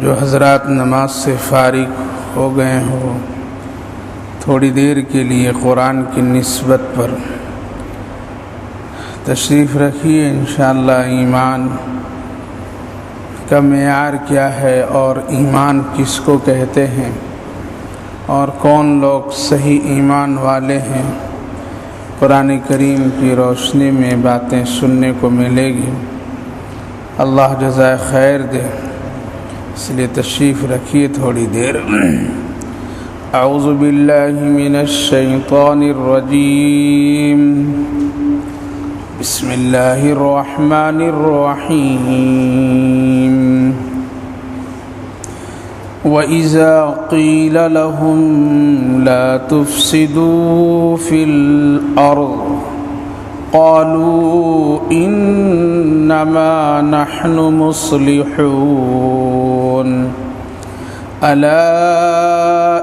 جو حضرات نماز سے فارغ ہو گئے ہوں تھوڑی دیر کے لیے قرآن کی نسبت پر تشریف رکھیے۔ انشاءاللہ ایمان کا معیار کیا ہے اور ایمان کس کو کہتے ہیں اور کون لوگ صحیح ایمان والے ہیں، قرآن کریم کی روشنی میں باتیں سننے کو ملے گی۔ اللہ جزائے خیر دے، اس لیے تشریف رکھیے تھوڑی دیر۔ اعوذ باللہ من الشیطان الرجیم، بسم اللہ الرحمن الرحیم۔ وَإِذَا قِيلَ لَهُمْ لَا تُفْسِدُوا فِي الْأَرْضِ قَالُوا إِنَّمَا نَحْنُ مُصْلِحُونَ أَلَا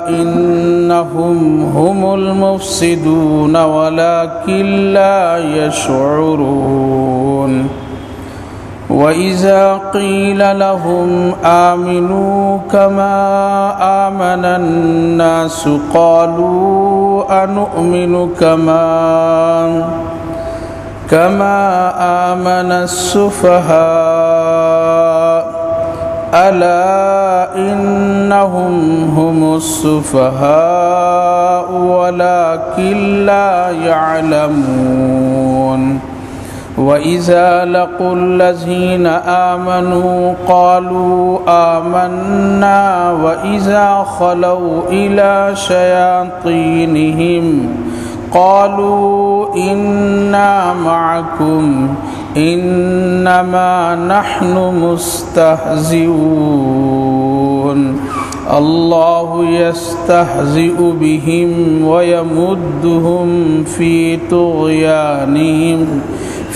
إِنَّهُمْ هُمُ الْمُفْسِدُونَ وَلَكِنْ لَا يَشْعُرُونَ وَإِذَا قِيلَ لَهُمْ آمِنُوا كَمَا آمَنَ النَّاسُ قَالُوا أَنُؤْمِنُ كَمَا آمَنَ السُّفَهَاءُ أَلَا إِنَّهُمْ هُمُ السُّفَهَاءُ وَلَكِنْ لَا يَعْلَمُونَ وَإِذَا لَقُوا الَّذِينَ آمَنُوا قَالُوا آمَنَّا وَإِذَا خَلَوْا إِلَى شَيَاطِينِهِمْ قَالُوا إِنَّا مَعَكُمْ إِنَّمَا نَحْنُ مُسْتَهْزِئُونَ اللَّهُ يَسْتَهْزِئُ بِهِمْ وَيَمُدُّهُمْ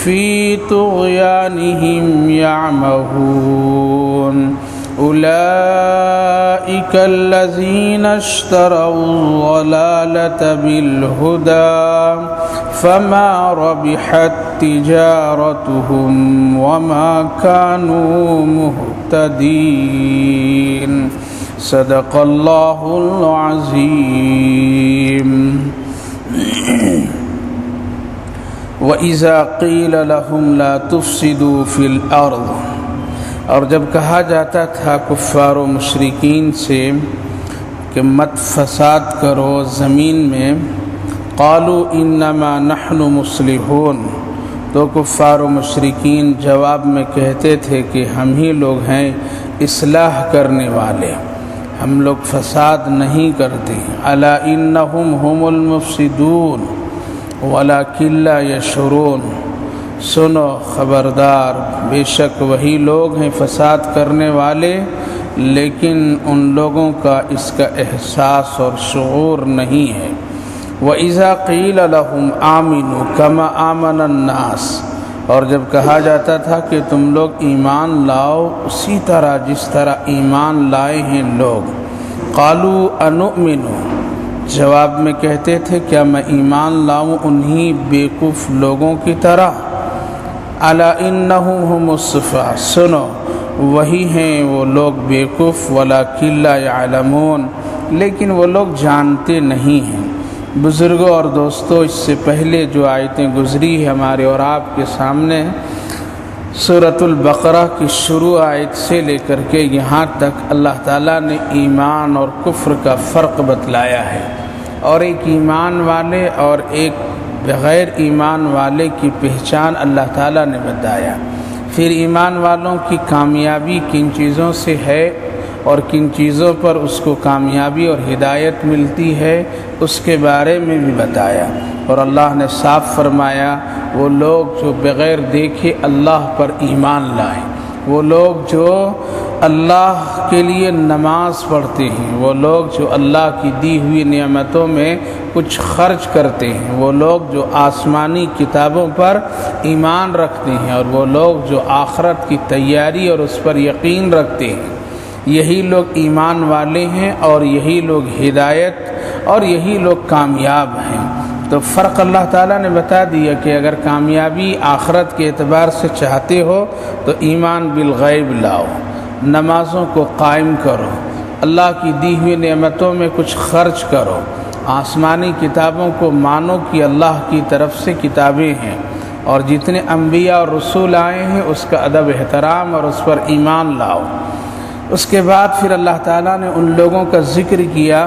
في طغيانهم يعمهون أولئك الذين اشتروا الضلالة بالهدى فما ربحت تجارتهم وما كانوا مهتدين صدق الله العظيم۔ وَإِذَا قِيلَ لَهُمْ لَا تُفْسِدُوا فِي الْأَرْضِ، اور جب کہا جاتا تھا کفار و مشرکین سے کہ مت فساد کرو زمین میں، قالوا انما نحن مصلحون، تو کفار و مشرکین جواب میں کہتے تھے کہ ہم ہی لوگ ہیں اصلاح کرنے والے، ہم لوگ فساد نہیں کرتے۔ الا انہم هم المفسدون وَلَكِنْ لَا يَشْعُرُونَ، سنو خبردار، بے شک وہی لوگ ہیں فساد کرنے والے، لیکن ان لوگوں کا اس کا احساس اور شعور نہیں ہے۔ وَإِذَا قِيلَ لَهُمْ آمِنُوا كَمَا آمَنَ النَّاسُ، اور جب کہا جاتا تھا کہ تم لوگ ایمان لاؤ اسی طرح جس طرح ایمان لائے ہیں لوگ، قَالُوا أَنُؤْمِنُ، جواب میں کہتے تھے کیا میں ایمان لاؤں انہی بیوقوف لوگوں کی طرح؟ الا انہم هم السفہاء، سنو وہی ہیں وہ لوگ بیوقوف، ولکن لا یعلمون، لیکن وہ لوگ جانتے نہیں ہیں۔ بزرگوں اور دوستوں، اس سے پہلے جو آیتیں گزری ہیں ہمارے اور آپ کے سامنے، سورۃ البقرہ کی شروع آیت سے لے کر کے یہاں تک اللہ تعالیٰ نے ایمان اور کفر کا فرق بتلایا ہے، اور ایک ایمان والے اور ایک بغیر ایمان والے کی پہچان اللہ تعالیٰ نے بتایا۔ پھر ایمان والوں کی کامیابی کن چیزوں سے ہے اور کن چیزوں پر اس کو کامیابی اور ہدایت ملتی ہے اس کے بارے میں بھی بتایا، اور اللہ نے صاف فرمایا وہ لوگ جو بغیر دیکھے اللہ پر ایمان لائیں، وہ لوگ جو اللہ کے لیے نماز پڑھتے ہیں، وہ لوگ جو اللہ کی دی ہوئی نعمتوں میں کچھ خرچ کرتے ہیں، وہ لوگ جو آسمانی کتابوں پر ایمان رکھتے ہیں، اور وہ لوگ جو آخرت کی تیاری اور اس پر یقین رکھتے ہیں، یہی لوگ ایمان والے ہیں اور یہی لوگ ہدایت اور یہی لوگ کامیاب ہیں۔ تو فرق اللہ تعالیٰ نے بتا دیا کہ اگر کامیابی آخرت کے اعتبار سے چاہتے ہو تو ایمان بالغیب لاؤ، نمازوں کو قائم کرو، اللہ کی دی ہوئی نعمتوں میں کچھ خرچ کرو، آسمانی کتابوں کو مانو کہ اللہ کی طرف سے کتابیں ہیں، اور جتنے انبیاء اور رسول آئے ہیں اس کا ادب احترام اور اس پر ایمان لاؤ۔ اس کے بعد پھر اللہ تعالیٰ نے ان لوگوں کا ذکر کیا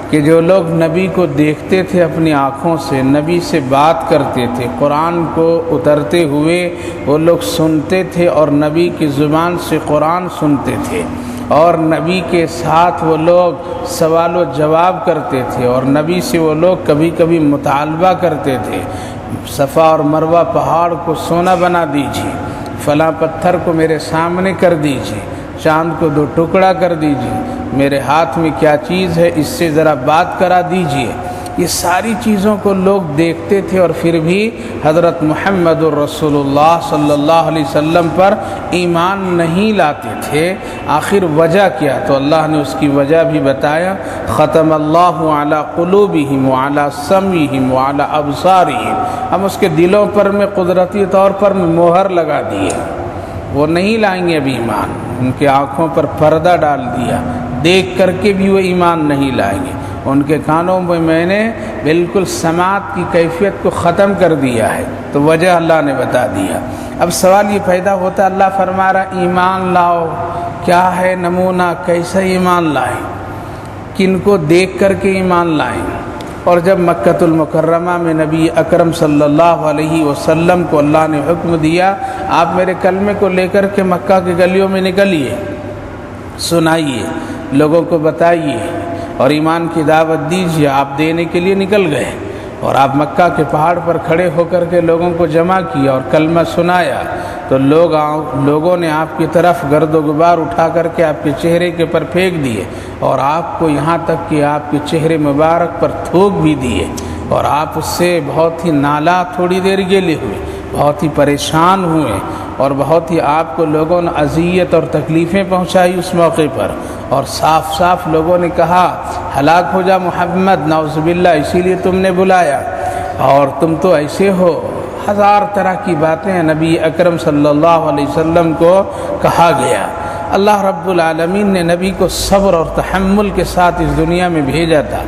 کہ جو لوگ نبی کو دیکھتے تھے اپنی آنکھوں سے، نبی سے بات کرتے تھے، قرآن کو اترتے ہوئے وہ لوگ سنتے تھے اور نبی کی زبان سے قرآن سنتے تھے، اور نبی کے ساتھ وہ لوگ سوال و جواب کرتے تھے، اور نبی سے وہ لوگ کبھی کبھی مطالبہ کرتے تھے، صفا اور مروہ پہاڑ کو سونا بنا دیجیے، فلاں پتھر کو میرے سامنے کر دیجیے، چاند کو 2 ٹکڑا کر دیجیے، میرے ہاتھ میں کیا چیز ہے اس سے ذرا بات کرا دیجیے۔ یہ ساری چیزوں کو لوگ دیکھتے تھے اور پھر بھی حضرت محمد الرسول اللہ صلی اللہ علیہ وسلم پر ایمان نہیں لاتے تھے۔ آخر وجہ کیا؟ تو اللہ نے اس کی وجہ بھی بتایا، ختم اللہ علی قلوبہم وعلی سمعہم وعلی ابصارہم، ہم اس کے دلوں پر میں قدرتی طور پر مہر لگا دیے، وہ نہیں لائیں گے ابھی ایمان، ان کے آنکھوں پر پردہ ڈال دیا، دیکھ کر کے بھی وہ ایمان نہیں لائیں گے، ان کے کانوں میں نے بالکل سماعت کی کیفیت کو ختم کر دیا ہے۔ تو وجہ اللہ نے بتا دیا۔ اب سوال یہ پیدا ہوتا ہے، اللہ فرما رہا ایمان لاؤ، کیا ہے نمونہ، کیسا ایمان لائیں، کن کو دیکھ کر کے ایمان لائیں؟ اور جب مکۃ المکرمہ میں نبی اکرم صلی اللہ علیہ وسلم کو اللہ نے حکم دیا آپ میرے کلمے کو لے کر کے مکہ کی گلیوں میں نکلیے، سنائیے، لوگوں کو بتائیے اور ایمان کی دعوت دیجیے، آپ دینے کے لیے نکل گئے اور آپ مکہ کے پہاڑ پر کھڑے ہو کر کے لوگوں کو جمع کیا اور کلمہ سنایا، تو لوگوں نے آپ کی طرف گرد و غبار اٹھا کر کے آپ کے چہرے کے پر پھینک دیے، اور آپ کو یہاں تک کہ آپ کے چہرے مبارک پر تھوک بھی دیے، اور آپ اس سے بہت ہی نالا تھوڑی دیر کے لیے ہوئے، بہت ہی پریشان ہوئے، اور بہت ہی آپ کو لوگوں نے اذیت اور تکلیفیں پہنچائی اس موقع پر، اور صاف صاف لوگوں نے کہا ہلاک ہو جا محمد، نعوذ باللہ، اسی لیے تم نے بلایا، اور تم تو ایسے ہو، ہزار طرح کی باتیں نبی اکرم صلی اللہ علیہ وسلم کو کہا گیا۔ اللہ رب العالمین نے نبی کو صبر اور تحمل کے ساتھ اس دنیا میں بھیجا تھا،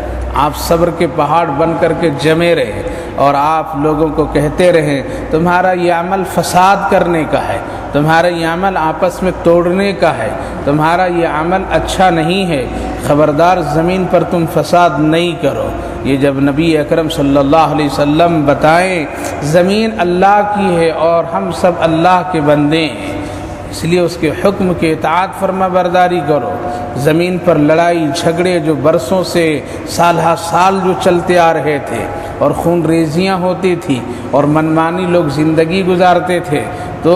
آپ صبر کے پہاڑ بن کر کے جمے رہے، اور آپ لوگوں کو کہتے رہے تمہارا یہ عمل فساد کرنے کا ہے، تمہارا یہ عمل آپس میں توڑنے کا ہے، تمہارا یہ عمل اچھا نہیں ہے، خبردار زمین پر تم فساد نہیں کرو۔ یہ جب نبی اکرم صلی اللہ علیہ وسلم بتائیں زمین اللہ کی ہے اور ہم سب اللہ کے بندے ہیں، اس لیے اس کے حکم کے اطاعت فرما برداری کرو۔ زمین پر لڑائی جھگڑے جو برسوں سے سال ہا سال جو چلتے آ رہے تھے، اور خون ریزیاں ہوتی تھی، اور منمانی لوگ زندگی گزارتے تھے، تو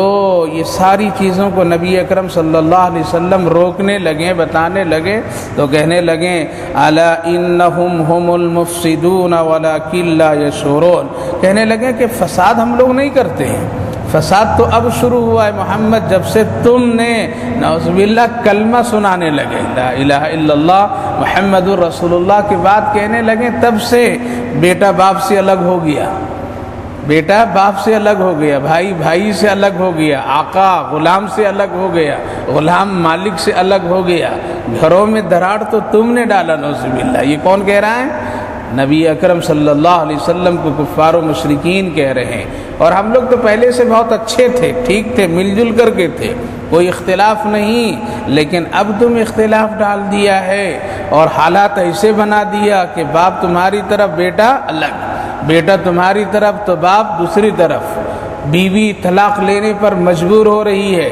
یہ ساری چیزوں کو نبی اکرم صلی اللہ علیہ وسلم روکنے لگے، بتانے لگے، تو کہنے لگے الا انہم هم المفسدون ولکن لا یشعرون، کہنے لگے کہ فساد ہم لوگ نہیں کرتے ہیں، فساد تو اب شروع ہوا ہے محمد جب سے تم نے نعوذ باللہ کلمہ سنانے لگے، لا الہ الا اللہ محمد الرسول اللہ کی بات کہنے لگے، تب سے بیٹا باپ سے الگ ہو گیا، بیٹا باپ سے الگ ہو گیا، بھائی بھائی سے الگ ہو گیا، آقا غلام سے الگ ہو گیا، غلام مالک سے الگ ہو گیا، گھروں میں دراڑ تو تم نے ڈالا نعوذ باللہ۔ یہ کون کہہ رہا ہے؟ نبی اکرم صلی اللہ علیہ وسلم کو کفار و مشرکین کہہ رہے ہیں۔ اور ہم لوگ تو پہلے سے بہت اچھے تھے، ٹھیک تھے، مل جل کر کے تھے، کوئی اختلاف نہیں، لیکن اب تم اختلاف ڈال دیا ہے اور حالات ایسے بنا دیا کہ باپ تمہاری طرف بیٹا الگ، بیٹا تمہاری طرف تو باپ دوسری طرف، بیوی طلاق لینے پر مجبور ہو رہی ہے،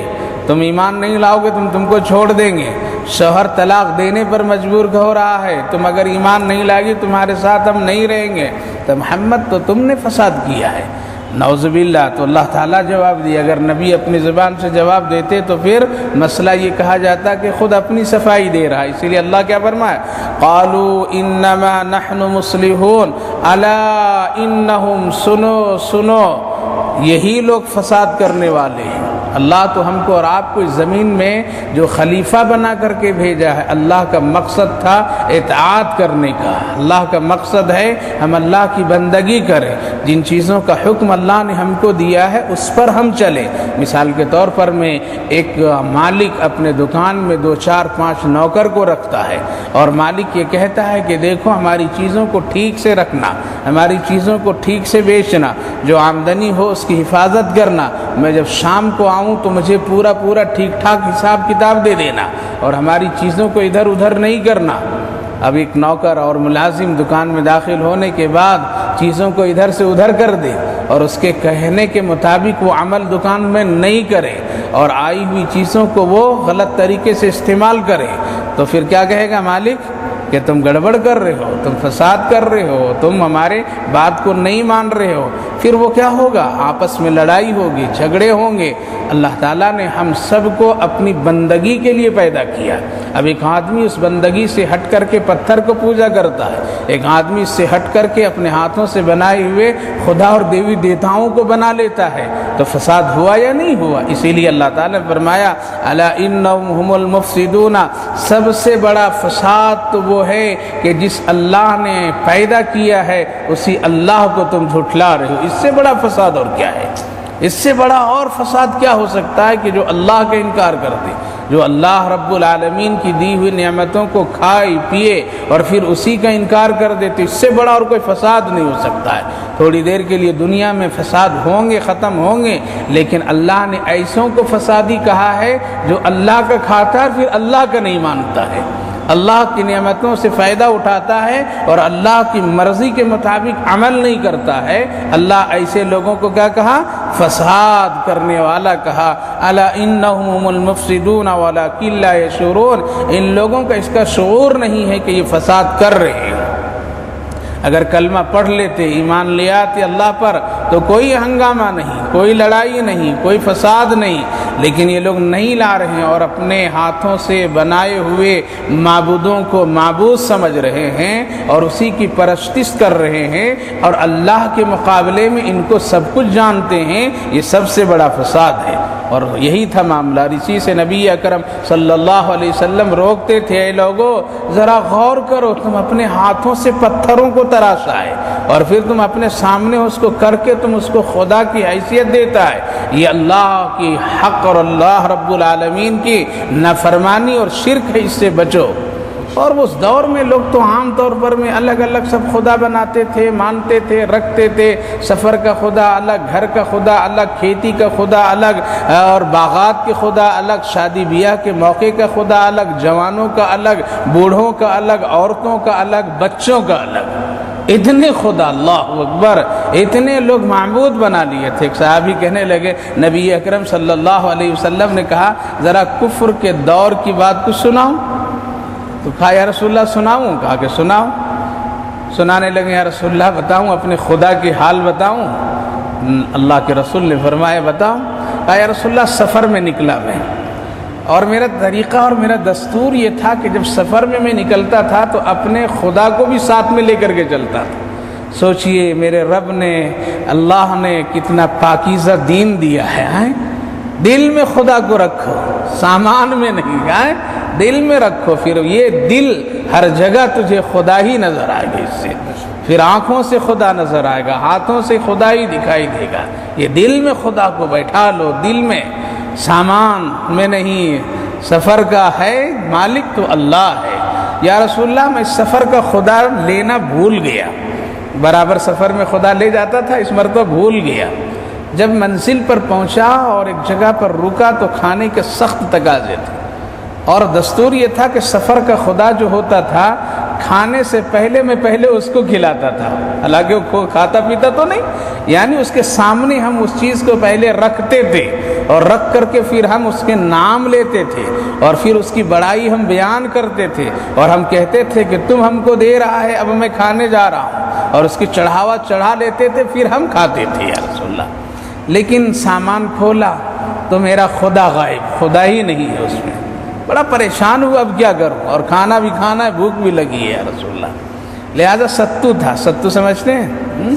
تم ایمان نہیں لاؤ گے تم کو چھوڑ دیں گے، شوہر طلاق دینے پر مجبور ہو رہا ہے، تم اگر ایمان نہیں لاگی تمہارے ساتھ ہم نہیں رہیں گے، تو محمد تو تم نے فساد کیا ہے، نعوذ باللہ۔ تو اللہ تعالیٰ جواب دیا، اگر نبی اپنی زبان سے جواب دیتے تو پھر مسئلہ یہ کہا جاتا کہ خود اپنی صفائی دے رہا ہے، اسی لیے اللہ کیا فرمایا، قالوا انما نحن مصلحون الا انہم، سنو سنو، یہی لوگ فساد کرنے والے ہیں۔ اللہ تو ہم کو اور آپ کو اس زمین میں جو خلیفہ بنا کر کے بھیجا ہے، اللہ کا مقصد تھا اطاعت کرنے کا۔ اللہ کا مقصد ہے ہم اللہ کی بندگی کریں، جن چیزوں کا حکم اللہ نے ہم کو دیا ہے اس پر ہم چلیں۔ مثال کے طور پر میں ایک مالک اپنے دکان میں 2 4 5 نوکر کو رکھتا ہے، اور مالک یہ کہتا ہے کہ دیکھو ہماری چیزوں کو ٹھیک سے رکھنا، ہماری چیزوں کو ٹھیک سے بیچنا، جو آمدنی ہو اس کی حفاظت کرنا، میں جب شام کو آؤں تو مجھے پورا ٹھیک ٹھاک حساب کتاب دے دینا، اور ہماری چیزوں کو ادھر ادھر نہیں کرنا۔ اب ایک نوکر اور ملازم دکان میں داخل ہونے کے بعد چیزوں کو ادھر سے ادھر کر دے اور اس کے کہنے کے مطابق وہ عمل دکان میں نہیں کرے اور آئی ہوئی چیزوں کو وہ غلط طریقے سے استعمال کرے، تو پھر کیا کہے گا مالک کہ تم گڑبڑ کر رہے ہو، تم فساد کر رہے ہو، تم ہمارے بات کو نہیں مان رہے ہو۔ پھر وہ کیا ہوگا؟ آپس میں لڑائی ہوگی، جھگڑے ہوں گے۔ اللہ تعالیٰ نے ہم سب کو اپنی بندگی کے لیے پیدا کیا۔ اب ایک آدمی اس بندگی سے ہٹ کر کے پتھر کو پوجا کرتا ہے، ایک آدمی اس سے ہٹ کر کے اپنے ہاتھوں سے بنائے ہوئے خدا اور دیوی دیوتاؤں کو بنا لیتا ہے، تو فساد ہوا یا نہیں ہوا؟ اسی لیے اللہ تعالیٰ نے فرمایا الا انہم هم المفسدون، سب سے بڑا فساد تو وہ ہے کہ جس اللہ نے پیدا کیا ہے اسی اللہ کو تم جھٹلا رہے ہو۔ اس سے بڑا فساد اور کیا ہے؟ اس سے بڑا اور فساد کیا ہو سکتا ہے کہ جو اللہ کا انکار کرتے، جو اللہ رب العالمین کی دی ہوئی نعمتوں کو کھائے پیے اور پھر اسی کا انکار کر دیتے، اس سے بڑا اور کوئی فساد نہیں ہو سکتا ہے۔ تھوڑی دیر کے لیے دنیا میں فساد ہوں گے، ختم ہوں گے، لیکن اللہ نے ایسوں کو فسادی کہا ہے جو اللہ کا کھاتا ہے پھر اللہ کا نہیں مانتا ہے، اللہ کی نعمتوں سے فائدہ اٹھاتا ہے اور اللہ کی مرضی کے مطابق عمل نہیں کرتا ہے۔ اللہ ایسے لوگوں کو کیا کہا؟ فساد کرنے والا کہا۔ الا انہم هم المفسدون ولکن لا یشعرون، ان لوگوں کا اس کا شعور نہیں ہے کہ یہ فساد کر رہے ہیں۔ اگر کلمہ پڑھ لیتے، ایمان لے آتے اللہ پر، تو کوئی ہنگامہ نہیں، کوئی لڑائی نہیں، کوئی فساد نہیں، لیکن یہ لوگ نہیں لا رہے ہیں اور اپنے ہاتھوں سے بنائے ہوئے معبودوں کو معبود سمجھ رہے ہیں اور اسی کی پرستش کر رہے ہیں، اور اللہ کے مقابلے میں ان کو سب کچھ جانتے ہیں۔ یہ سب سے بڑا فساد ہے، اور یہی تھا معاملہ۔ اسی سے نبی اکرم صلی اللہ علیہ وسلم روکتے تھے، اے لوگو ذرا غور کرو، تم اپنے ہاتھوں سے پتھروں کو تراشا ہے اور پھر تم اپنے سامنے اس کو کر کے تم اس کو خدا کی حیثیت دیتا ہے۔ یہ اللہ کی حق اور اللہ رب العالمین کی نافرمانی اور شرک ہے، اس سے بچو۔ اور اس دور میں لوگ تو عام طور پر میں الگ الگ سب خدا بناتے تھے، مانتے تھے، رکھتے تھے۔ سفر کا خدا الگ، گھر کا خدا الگ، کھیتی کا خدا الگ، اور باغات کے خدا الگ، شادی بیاہ کے موقع کا خدا الگ، جوانوں کا الگ، بوڑھوں کا الگ، عورتوں کا الگ، بچوں کا الگ۔ اتنے خدا، اللہ اکبر، اتنے لوگ معبود بنا لیے تھے۔ ایک صحابی کہنے لگے، نبی اکرم صلی اللہ علیہ وسلم نے کہا ذرا کفر کے دور کی بات کچھ سناؤ، تو کہا یا رسول اللہ سناؤں؟ کہا کہ سناؤ۔ سنانے لگے، یا رسول اللہ بتاؤں، اپنے خدا کی حال بتاؤں؟ اللہ کے رسول نے فرمایا بتاؤں۔ کہا یا رسول اللہ سفر میں نکلا میں، اور میرا طریقہ اور میرا دستور یہ تھا کہ جب سفر میں نکلتا تھا تو اپنے خدا کو بھی ساتھ میں لے کر کے چلتا تھا۔ سوچئے میرے رب نے، اللہ نے کتنا پاکیزہ دین دیا ہے۔ دل میں خدا کو رکھو، سامان میں نہیں، دل میں رکھو، پھر یہ دل ہر جگہ تجھے خدا ہی نظر آئے گا۔ اس سے پھر آنکھوں سے خدا نظر آئے گا، ہاتھوں سے خدا ہی دکھائی دے گا۔ یہ دل میں خدا کو بیٹھا لو، دل میں، سامان میں نہیں۔ سفر کا ہے مالک تو اللہ ہے۔ یا رسول اللہ میں سفر کا خدا لینا بھول گیا، برابر سفر میں خدا لے جاتا تھا، اس مرتبہ بھول گیا۔ جب منزل پر پہنچا اور ایک جگہ پر رکا تو کھانے کے سخت تقاضے تھے، اور دستور یہ تھا کہ سفر کا خدا جو ہوتا تھا کھانے سے پہلے اس کو کھلاتا تھا، حالانکہ وہ کھاتا پیتا تو نہیں، یعنی اس کے سامنے ہم اس چیز کو پہلے رکھتے تھے اور رکھ کر کے پھر ہم اس کے نام لیتے تھے اور پھر اس کی بڑائی ہم بیان کرتے تھے اور ہم کہتے تھے کہ تم ہم کو دے رہا ہے، اب میں کھانے جا رہا ہوں، اور اس کی چڑھاوا چڑھا لیتے تھے، پھر ہم کھاتے تھے یا رسول اللہ۔ لیکن سامان کھولا تو میرا خدا غائب، خدا ہی نہیں ہے اس میں۔ بڑا پریشان ہوا، اب کیا کروں، اور کھانا بھی کھانا ہے، بھوک بھی لگی ہے یا رسول اللہ۔ لہذا ستو تھا، ستو سمجھتے ہیں؟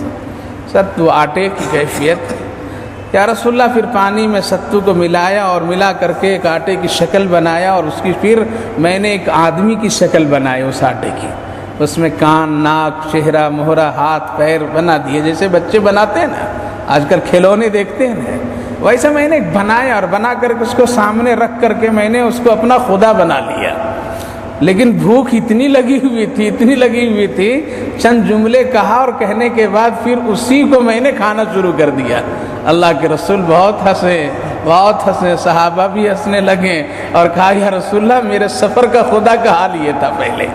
ستو آٹے کی کیفیت، یا رسول اللہ پھر پانی میں ستو کو ملایا اور ملا کر کے ایک آٹے کی شکل بنایا اور اس کی پھر میں نے ایک آدمی کی شکل بنائی اس آٹے کی، اس میں کان، ناک، چہرہ، مہرہ، ہاتھ، پیر بنا دیے جیسے بچے بناتے ہیں نا، آج کل کھلونے دیکھتے ہیں نا، ویسا میں نے بنایا اور بنا کر کے اس کو سامنے رکھ کر کے میں نے اس کو اپنا خدا بنا لیا۔ لیکن بھوک اتنی لگی ہوئی تھی، چند جملے کہا اور کہنے کے بعد پھر اسی کو میں نے کھانا شروع کر دیا۔ اللہ کے رسول بہت ہنسے، صحابہ بھی ہنسنے لگے اور کہا یا رسول اللہ میرے سفر کا خدا کا حال یہ تھا پہلے۔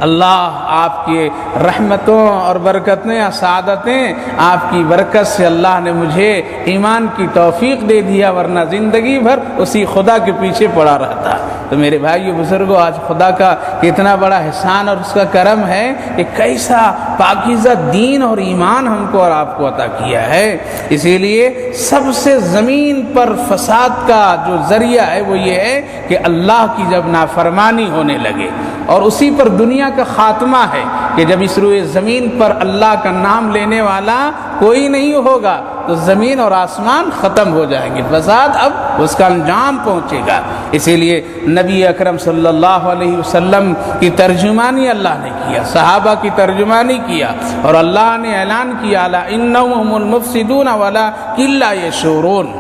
اللہ آپ کی رحمتوں اور برکتیں، سعادتیں، آپ کی برکت سے اللہ نے مجھے ایمان کی توفیق دے دیا، ورنہ زندگی بھر اسی خدا کے پیچھے پڑا رہتا۔ تو میرے بھائیو بزرگوں، آج خدا کا کتنا بڑا احسان اور اس کا کرم ہے کہ کیسا پاکیزہ دین اور ایمان ہم کو اور آپ کو عطا کیا ہے۔ اسی لیے سب سے زمین پر فساد کا جو ذریعہ ہے وہ یہ ہے کہ اللہ کی جب نافرمانی ہونے لگے، اور اسی پر دنیا کا خاتمہ ہے کہ جب اس روئے زمین پر اللہ کا نام لینے والا کوئی نہیں ہوگا تو زمین اور آسمان ختم ہو جائیں گے، فساد اب اس کا انجام پہنچے گا۔ اسی لیے نبی اکرم صلی اللہ علیہ وسلم کی ترجمانی اللہ نے کیا، صحابہ کی ترجمانی کیا، اور اللہ نے اعلان کیا الا انہم هم المفسدون ولکن لا یشعرون۔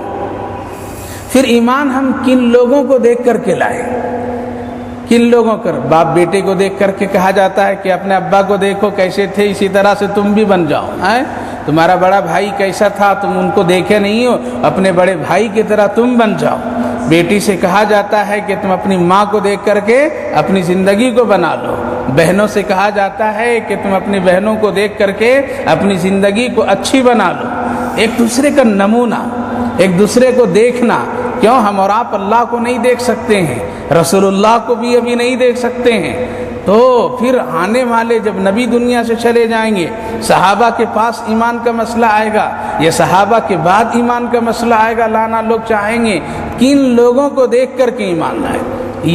پھر ایمان ہم کن لوگوں کو دیکھ کر کے لائے؟ کن لوگوں کر؟ باپ بیٹے کو دیکھ کر کے کہا جاتا ہے کہ اپنے ابا کو دیکھو کیسے تھے اسی طرح سے تم بھی بن جاؤ، تمہارا بڑا بھائی کیسا تھا تم ان کو دیکھے نہیں ہو، اپنے بڑے بھائی کی طرح تم بن جاؤ۔ بیٹی سے کہا جاتا ہے کہ تم اپنی ماں کو دیکھ کر کے اپنی زندگی کو بنا لو۔ بہنوں سے کہا جاتا ہے کہ تم اپنی بہنوں کو دیکھ کر کے اپنی زندگی کو اچھی بنا لو۔ ایک دوسرے کا نمونہ، ایک دوسرے کو دیکھنا۔ کیوں ہم اور آپ اللہ کو نہیں دیکھ سکتے ہیں، رسول اللہ کو بھی ابھی نہیں دیکھ سکتے ہیں، تو پھر آنے والے جب نبی دنیا سے چلے جائیں گے، صحابہ کے پاس ایمان کا مسئلہ آئے گا، یا صحابہ کے بعد ایمان کا مسئلہ آئے گا، لانا لوگ چاہیں گے کن لوگوں کو دیکھ کر کے ایمان لائے۔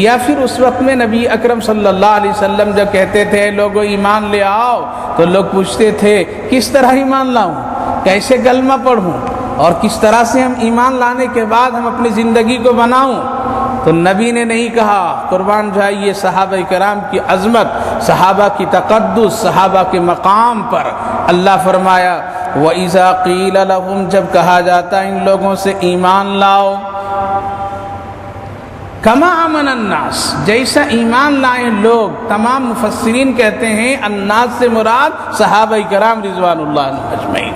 یا پھر اس وقت میں نبی اکرم صلی اللہ علیہ وسلم جب کہتے تھے لوگوں ایمان لے آؤ، تو لوگ پوچھتے تھے کس طرح ایمان لاؤں، کیسے کلمہ پڑھوں، اور کس طرح سے ہم ایمان لانے کے بعد ہم اپنی زندگی کو بناؤں۔ تو نبی نے نہیں کہا، قربان جائیے صحابہ کرام کی عظمت، صحابہ کی تقدس، صحابہ کے مقام پر اللہ فرمایا وَإِذَا قِيلَ لَهُمْ، جب کہا جاتا ان لوگوں سے ایمان لاؤ، کما آمن الناس، جیسا ایمان لائے لوگ۔ تمام مفسرین کہتے ہیں الناس سے مراد صحابہ کرام رضوان اللہ عنہم اجمعین۔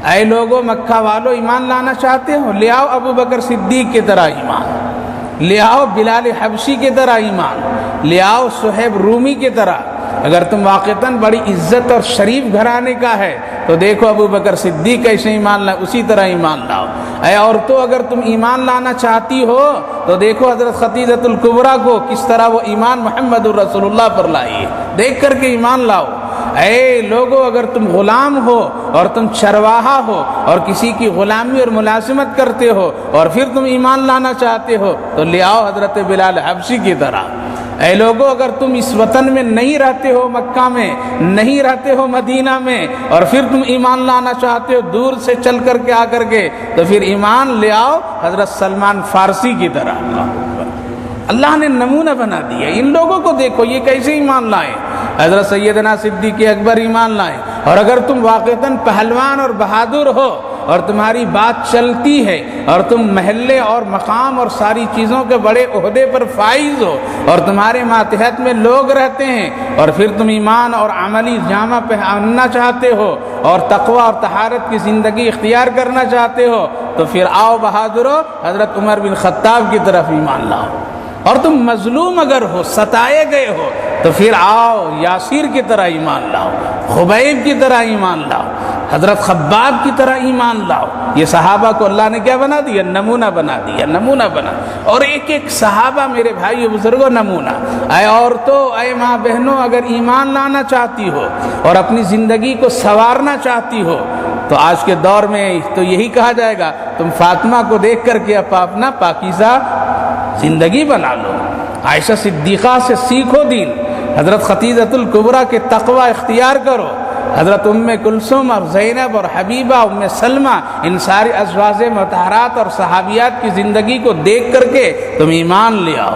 اے لوگوں مکہ والو ایمان لانا چاہتے ہو، لے آؤ ابو بکر صدیق کی طرح ایمان، لے آؤ بلال حبشی کی طرح ایمان، لے آؤ صہیب رومی کی طرح۔ اگر تم واقعتاً بڑی عزت اور شریف گھرانے کا ہے تو دیکھو ابو بکر صدیق کیسے ایمان لائے، اسی طرح ایمان لاؤ۔ اے عورتوں اگر تم ایمان لانا چاہتی ہو تو دیکھو حضرت خدیجۃ الکبریٰ کو کس طرح وہ ایمان محمد الرسول اللہ پر لائی ہے، دیکھ کر کے ایمان لاؤ۔ اے لوگو اگر تم غلام ہو اور تم چرواہا ہو اور کسی کی غلامی اور ملازمت کرتے ہو اور پھر تم ایمان لانا چاہتے ہو تو لے آؤ حضرت بلال حبشی کی طرح۔ اے لوگو اگر تم اس وطن میں نہیں رہتے ہو، مکہ میں نہیں رہتے ہو، مدینہ میں، اور پھر تم ایمان لانا چاہتے ہو دور سے چل کر کے آ کر کے، تو پھر ایمان لے آؤ حضرت سلمان فارسی کی طرح۔ اللہ نے نمونہ بنا دیا، ان لوگوں کو دیکھو یہ کیسے ایمان لائے۔ حضرت سیدنا صدیق اکبر ایمان لائے۔ اور اگر تم واقعتاً پہلوان اور بہادر ہو اور تمہاری بات چلتی ہے اور تم محلے اور مقام اور ساری چیزوں کے بڑے عہدے پر فائز ہو اور تمہارے ماتحت میں لوگ رہتے ہیں، اور پھر تم ایمان اور عملی جامہ پہننا چاہتے ہو اور تقوی اور طہارت کی زندگی اختیار کرنا چاہتے ہو، تو پھر آؤ بہادرو حضرت عمر بن خطاب کی طرف ایمان لاؤ۔ اور تم مظلوم اگر ہو، ستائے گئے ہو، تو پھر آؤ یاسیر کی طرح ایمان لاؤ، خبیب کی طرح ایمان لاؤ، حضرت خباب کی طرح ایمان لاؤ۔ یہ صحابہ کو اللہ نے کیا بنا دیا؟ نمونہ بنا دیا، نمونہ بنا۔ اور ایک ایک صحابہ میرے بھائی بزرگوں نمونہ۔ اے عورتوں، اے ماں بہنوں، اگر ایمان لانا چاہتی ہو اور اپنی زندگی کو سنوارنا چاہتی ہو تو آج کے دور میں تو یہی کہا جائے گا تم فاطمہ کو دیکھ کر کے اپنا پاکیزہ زندگی بنا لو، عائشہ صدیقہ سے سیکھو دین، حضرت خدیجۃ الکبریٰ کے تقوی اختیار کرو، حضرت ام کلثوم اور زینب اور حبیبہ، ام سلمہ، ان ساری ازواج مطہرات اور صحابیات کی زندگی کو دیکھ کر کے تم ایمان لے آؤ۔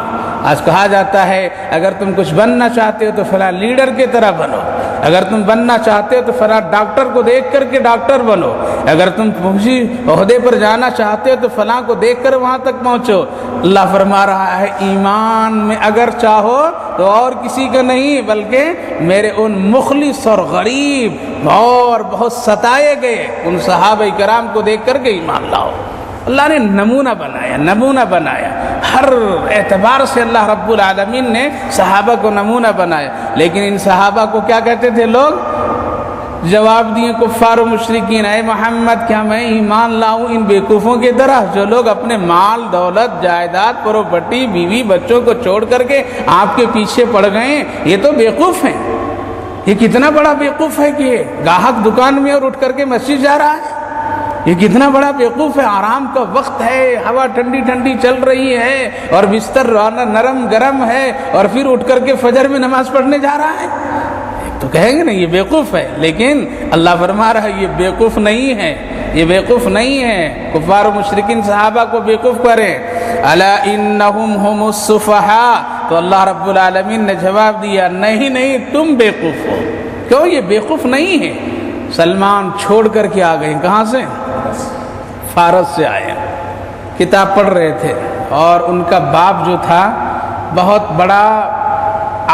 آج کہا جاتا ہے اگر تم کچھ بننا چاہتے ہو تو فلاں لیڈر کی طرح بنو، اگر تم بننا چاہتے ہو تو فلاں ڈاکٹر کو دیکھ کر کے ڈاکٹر بنو، اگر تم کسی عہدے پر جانا چاہتے ہو تو فلاں کو دیکھ کر وہاں تک پہنچو۔ اللہ فرما رہا ہے ایمان میں اگر چاہو تو اور کسی کا نہیں بلکہ میرے ان مخلص اور غریب اور بہت ستائے گئے ان صحابہ کرام کو دیکھ کر کے ایمان لاؤ۔ اللہ نے نمونہ بنایا ہر اعتبار سے اللہ رب العالمین نے صحابہ کو نمونہ بنایا۔ لیکن ان صحابہ کو کیا کہتے تھے لوگ؟ جواب دیے کفار و مشرکین، اے محمد کیا میں ایمان لاؤں ان بیوقوفوں کی طرح جو لوگ اپنے مال دولت جائیداد پراپرٹی بیوی بچوں کو چھوڑ کر کے آپ کے پیچھے پڑ گئے؟ یہ تو بیوقوف ہیں۔ یہ کتنا بڑا بیوقوف ہے کہ یہ گاہک دکان میں اور اٹھ کر کے مسجد جا رہا ہے، یہ کتنا بڑا بیوقوف ہے۔ آرام کا وقت ہے، ہوا ٹھنڈی ٹھنڈی چل رہی ہے اور بستر نرم گرم ہے اور پھر اٹھ کر کے فجر میں نماز پڑھنے جا رہا ہے، تو کہیں گے نا یہ بیوقوف ہے۔ لیکن اللہ فرما رہا ہے یہ بیوقوف نہیں ہے، یہ بیوقوف نہیں ہے۔ کفار و مشرکین صحابہ کو بیوقوف کریں، الا انہم هم السفہاء، تو اللہ رب العالمین نے جواب دیا نہیں تم بیوقوف ہو۔ کیوں؟ یہ بیوقوف نہیں ہے۔ سلمان چھوڑ کر کے آ گئے، کہاں سے؟ فارس سے آئے، کتاب پڑھ رہے تھے، اور ان کا باپ جو تھا بہت بڑا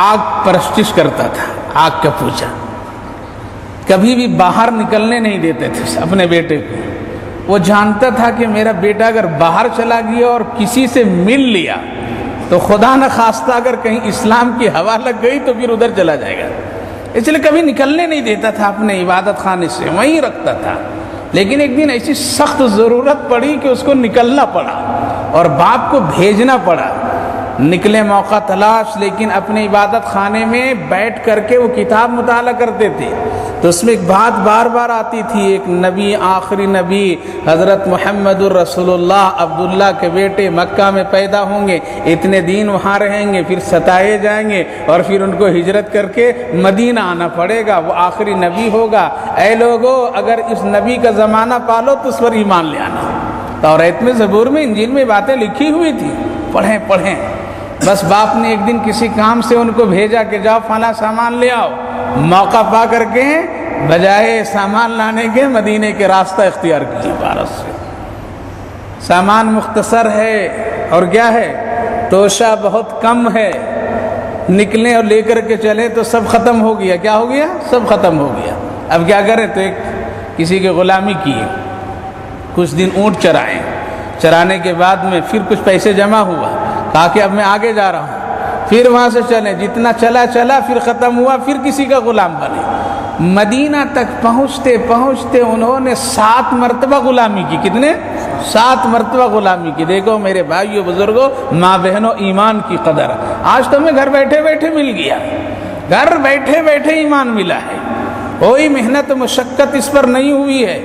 آگ پرستش کرتا تھا، آگ کا پوجا، کبھی بھی باہر نکلنے نہیں دیتے تھے اپنے بیٹے کو۔ وہ جانتا تھا کہ میرا بیٹا اگر باہر چلا گیا اور کسی سے مل لیا تو خدا نہ خواستہ اگر کہیں اسلام کی ہوا لگ گئی تو پھر ادھر چلا جائے گا، اس لیے کبھی نکلنے نہیں دیتا تھا اپنے عبادت خانے سے، وہیں رکھتا تھا۔ لیکن ایک دن ایسی سخت ضرورت پڑی کہ اس کو نکلنا پڑا اور باپ کو بھیجنا پڑا۔ نکلے موقع تلاش، لیکن اپنے عبادت خانے میں بیٹھ کر کے وہ کتاب مطالعہ کرتے تھے، تو اس میں ایک بات بار بار آتی تھی، ایک نبی، آخری نبی حضرت محمد الرسول اللہ عبداللہ کے بیٹے مکہ میں پیدا ہوں گے، اتنے دن وہاں رہیں گے، پھر ستائے جائیں گے اور پھر ان کو ہجرت کر کے مدینہ آنا پڑے گا، وہ آخری نبی ہوگا۔ اے لوگو اگر اس نبی کا زمانہ پالو تو اس پر ایمان لے آنا۔ توریت میں، زبور میں، انجیل میں باتیں لکھی ہوئی تھی، پڑھیں۔ بس باپ نے ایک دن کسی کام سے ان کو بھیجا کہ جاؤ فلاں سامان لے آؤ، موقع پا کر کے بجائے سامان لانے کے مدینے کے راستہ اختیار کیے پارس سے۔ سامان مختصر ہے اور کیا ہے، توشہ بہت کم ہے، نکلیں اور لے کر کے چلیں تو سب ختم ہو گیا۔ کیا ہو گیا؟ سب ختم ہو گیا۔ اب کیا کریں؟ تو ایک کسی کی غلامی کیے، کچھ دن اونٹ چرائیں، چرانے کے بعد میں پھر کچھ پیسے جمع ہوا، کہا کہ اب میں آگے جا رہا ہوں، پھر وہاں سے چلیں، جتنا چلا پھر ختم ہوا، پھر کسی کا غلام بنے۔ مدینہ تک پہنچتے انہوں نے 7 مرتبہ غلامی کی۔ کتنے؟ 7 مرتبہ غلامی کی۔ دیکھو میرے بھائیو بزرگوں، ماں بہنوں، ایمان کی قدر آج تمہیں گھر بیٹھے بیٹھے مل گیا، گھر بیٹھے بیٹھے ایمان ملا ہے، کوئی محنت و مشقت اس پر نہیں ہوئی ہے۔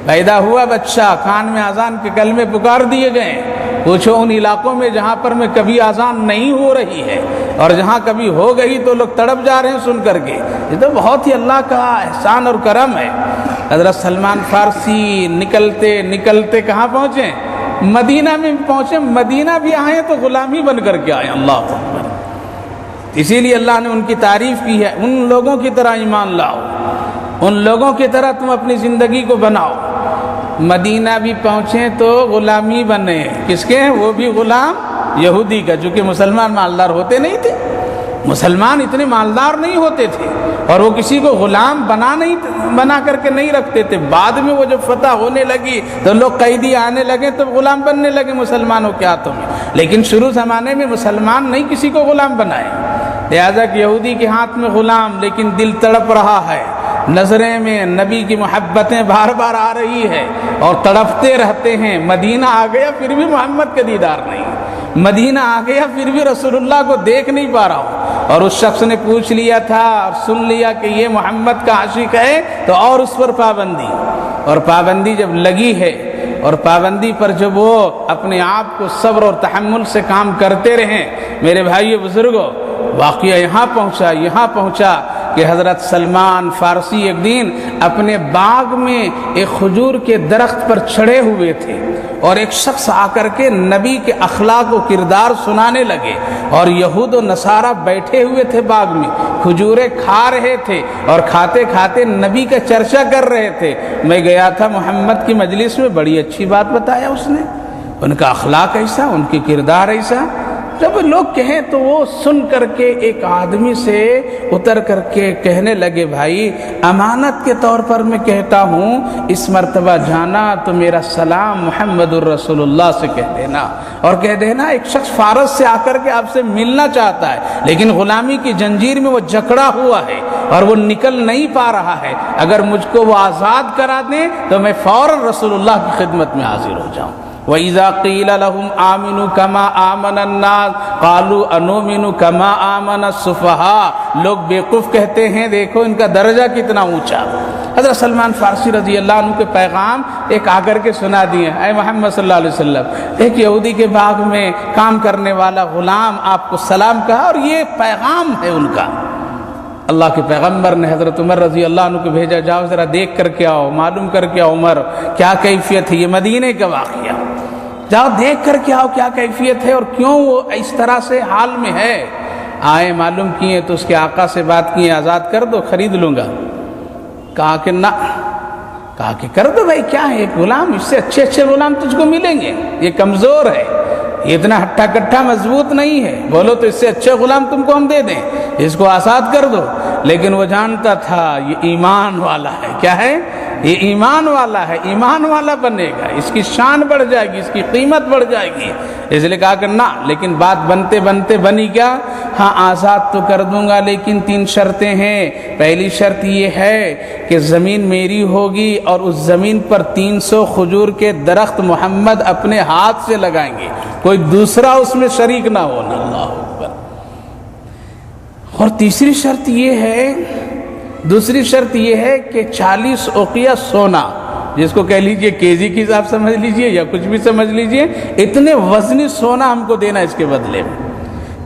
پیدا ہوا بچہ، کان میں اذان کے کلمے پکار دیے گئے۔ پوچھو ان علاقوں میں جہاں پر میں کبھی اذان نہیں ہو رہی ہے اور جہاں کبھی ہو گئی تو لوگ تڑپ جا رہے ہیں سن کر کے، یہ تو بہت ہی اللہ کا احسان اور کرم ہے۔ حضرت سلمان فارسی نکلتے کہاں پہنچے؟ مدینہ میں پہنچے۔ مدینہ بھی آئے تو غلامی بن کر کے آئے، اللہ اکبر۔ اسی لیے اللہ نے ان کی تعریف کی ہے، ان لوگوں کی طرح ایمان لاؤ، ان لوگوں کی طرح تم اپنی زندگی کو بناؤ۔ مدینہ بھی پہنچے تو غلامی بنے، کس کے؟ وہ بھی غلام یہودی کا، چونکہ مسلمان مالدار ہوتے نہیں تھے، مسلمان اتنے مالدار نہیں ہوتے تھے اور وہ کسی کو غلام بنا کر کے نہیں رکھتے تھے۔ بعد میں وہ جب فتح ہونے لگی تو لوگ قیدی آنے لگے تو غلام بننے لگے مسلمانوں کے ہاتھوں میں، لیکن شروع زمانے میں مسلمان نہیں کسی کو غلام بنائے، لہذا کہ یہودی کے ہاتھ میں غلام، لیکن دل تڑپ رہا ہے، نظریں میں نبی کی محبتیں بار بار آ رہی ہے اور تڑپتے رہتے ہیں۔ مدینہ آ گیا پھر بھی محمد کا دیدار نہیں، مدینہ آ گیا پھر بھی رسول اللہ کو دیکھ نہیں پا رہا ہوں۔ اور اس شخص نے پوچھ لیا تھا اور سن لیا کہ یہ محمد کا عاشق ہے تو اور اس پر پابندی، اور پابندی جب لگی ہے اور پابندی پر جب وہ اپنے آپ کو صبر اور تحمل سے کام کرتے رہیں، میرے بھائیو بزرگوں، واقعہ یہاں پہنچا کہ حضرت سلمان فارسی ایک دن اپنے باغ میں ایک کھجور کے درخت پر چڑھے ہوئے تھے اور ایک شخص آ کر کے نبی کے اخلاق و کردار سنانے لگے، اور یہود و نصارہ بیٹھے ہوئے تھے باغ میں، کھجوریں کھا رہے تھے اور کھاتے کھاتے نبی کا چرچا کر رہے تھے۔ میں گیا تھا محمد کی مجلس میں، بڑی اچھی بات بتایا اس نے، ان کا اخلاق ایسا، ان کی کردار ایسا۔ جب لوگ کہیں تو وہ سن کر کے ایک آدمی سے اتر کر کے کہنے لگے، بھائی امانت کے طور پر میں کہتا ہوں، اس مرتبہ جانا تو میرا سلام محمد الرسول اللہ سے کہہ دینا، اور کہہ دینا ایک شخص فارس سے آ کر کے آپ سے ملنا چاہتا ہے، لیکن غلامی کی جنجیر میں وہ جکڑا ہوا ہے اور وہ نکل نہیں پا رہا ہے، اگر مجھ کو وہ آزاد کرا دیں تو میں فوراً رسول اللہ کی خدمت میں حاضر ہو جاؤں۔ وَإِذَا قِيلَ لَهُمْ آمِنُوا كَمَا آمَنَ النَّاسُ قَالُوا أَنُؤْمِنُ كَمَا آمَنَ السُّفَهَاءُ، لوگ بیوقوف کہتے ہیں، دیکھو ان کا درجہ کتنا اونچا۔ حضرت سلمان فارسی رضی اللہ عنہ کے پیغام ایک آ کر کے سنا دیے، اے محمد صلی اللہ علیہ وسلم، ایک یہودی کے باغ میں کام کرنے والا غلام آپ کو سلام کہا، اور یہ پیغام ہے ان کا۔ اللہ کے پیغمبر نے حضرت عمر رضی اللہ عنہ کو بھیجا، جاؤ ذرا دیکھ کر کے آؤ، معلوم کر کے آؤ عمر کیا کیفیت ہے، یہ مدینے کا واقعہ، جاؤ دیکھ کر کے آؤ کیا کیفیت ہے اور کیوں وہ اس طرح سے حال میں ہے۔ آئے، معلوم کیے تو اس کے آقا سے بات کیے، آزاد کر دو، خرید لوں گا۔ کہا کہ نہ، کہا کہ کر دو بھائی، کیا ہے ایک غلام، اس سے اچھے اچھے غلام تجھ کو ملیں گے، یہ کمزور ہے، یہ اتنا ہٹھا کٹھا مضبوط نہیں ہے، بولو تو اس سے اچھے غلام تم کو ہم دے دیں، اس کو آزاد کر دو۔ لیکن وہ جانتا تھا یہ ایمان والا ہے، کیا ہے، یہ ایمان والا ہے، ایمان والا بنے گا، اس کی شان بڑھ جائے گی، اس کی قیمت بڑھ جائے گی، اس لیے کہا کہ نہ۔ لیکن بات بنتے بنتے بنی کیا، ہاں آزاد تو کر دوں گا، لیکن 3 شرطیں ہیں۔ پہلی شرط یہ ہے کہ زمین میری ہوگی اور اس زمین پر 300 کھجور کے درخت محمد اپنے ہاتھ سے لگائیں گے، کوئی دوسرا اس میں شریک نہ ہونا۔ اللہ اکبر۔ اور دوسری شرط یہ ہے کہ 40 اوقیہ سونا، جس کو کہہ لیجئے کیجی کی حساب سمجھ لیجئے یا کچھ بھی سمجھ لیجئے، اتنے وزنی سونا ہم کو دینا اس کے بدلے میں۔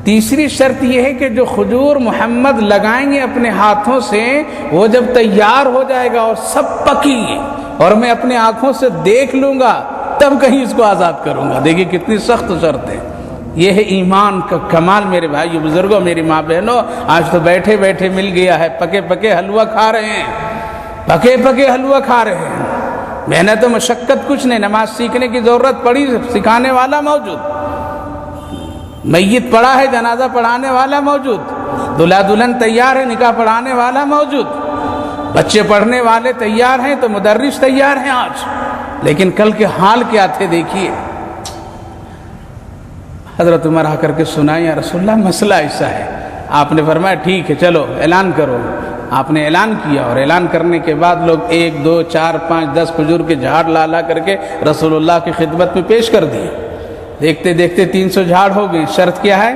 تیسری شرط یہ ہے کہ جو کھجور محمد لگائیں گے اپنے ہاتھوں سے، وہ جب تیار ہو جائے گا اور سب پکی گے اور میں اپنے آنکھوں سے دیکھ لوں گا، تب کہیں اس کو آزاد کروں گا۔ دیکھیے کتنی سخت شرط ہے۔ یہ ہے ایمان کا کمال میرے بھائیو بزرگوں، میری ماں بہنوں۔ آج تو بیٹھے بیٹھے مل گیا ہے، پکے پکے حلوہ کھا رہے ہیں، پکے پکے حلوہ کھا رہے ہیں، محنت و مشقت کچھ نہیں، نماز سیکھنے کی ضرورت پڑی سکھانے والا موجود، میت پڑا ہے جنازہ پڑھانے والا موجود، دلہا دلہن تیار ہے نکاح پڑھانے والا موجود، بچے پڑھنے والے تیار ہیں تو مدرس تیار ہیں آج۔ لیکن کل کے حال کیا تھے دیکھیے۔ حضرت عمر آ کر کے سنائے، یا رسول اللہ مسئلہ ایسا ہے۔ آپ نے فرمایا ٹھیک ہے چلو اعلان کرو۔ آپ نے اعلان کیا، اور اعلان کرنے کے بعد لوگ 1 2 4 5 10 کھجور کے جھاڑ لا کر کے رسول اللہ کی خدمت میں پیش کر دیے۔ دیکھتے دیکھتے 300 جھاڑ ہو گئے۔ شرط کیا ہے،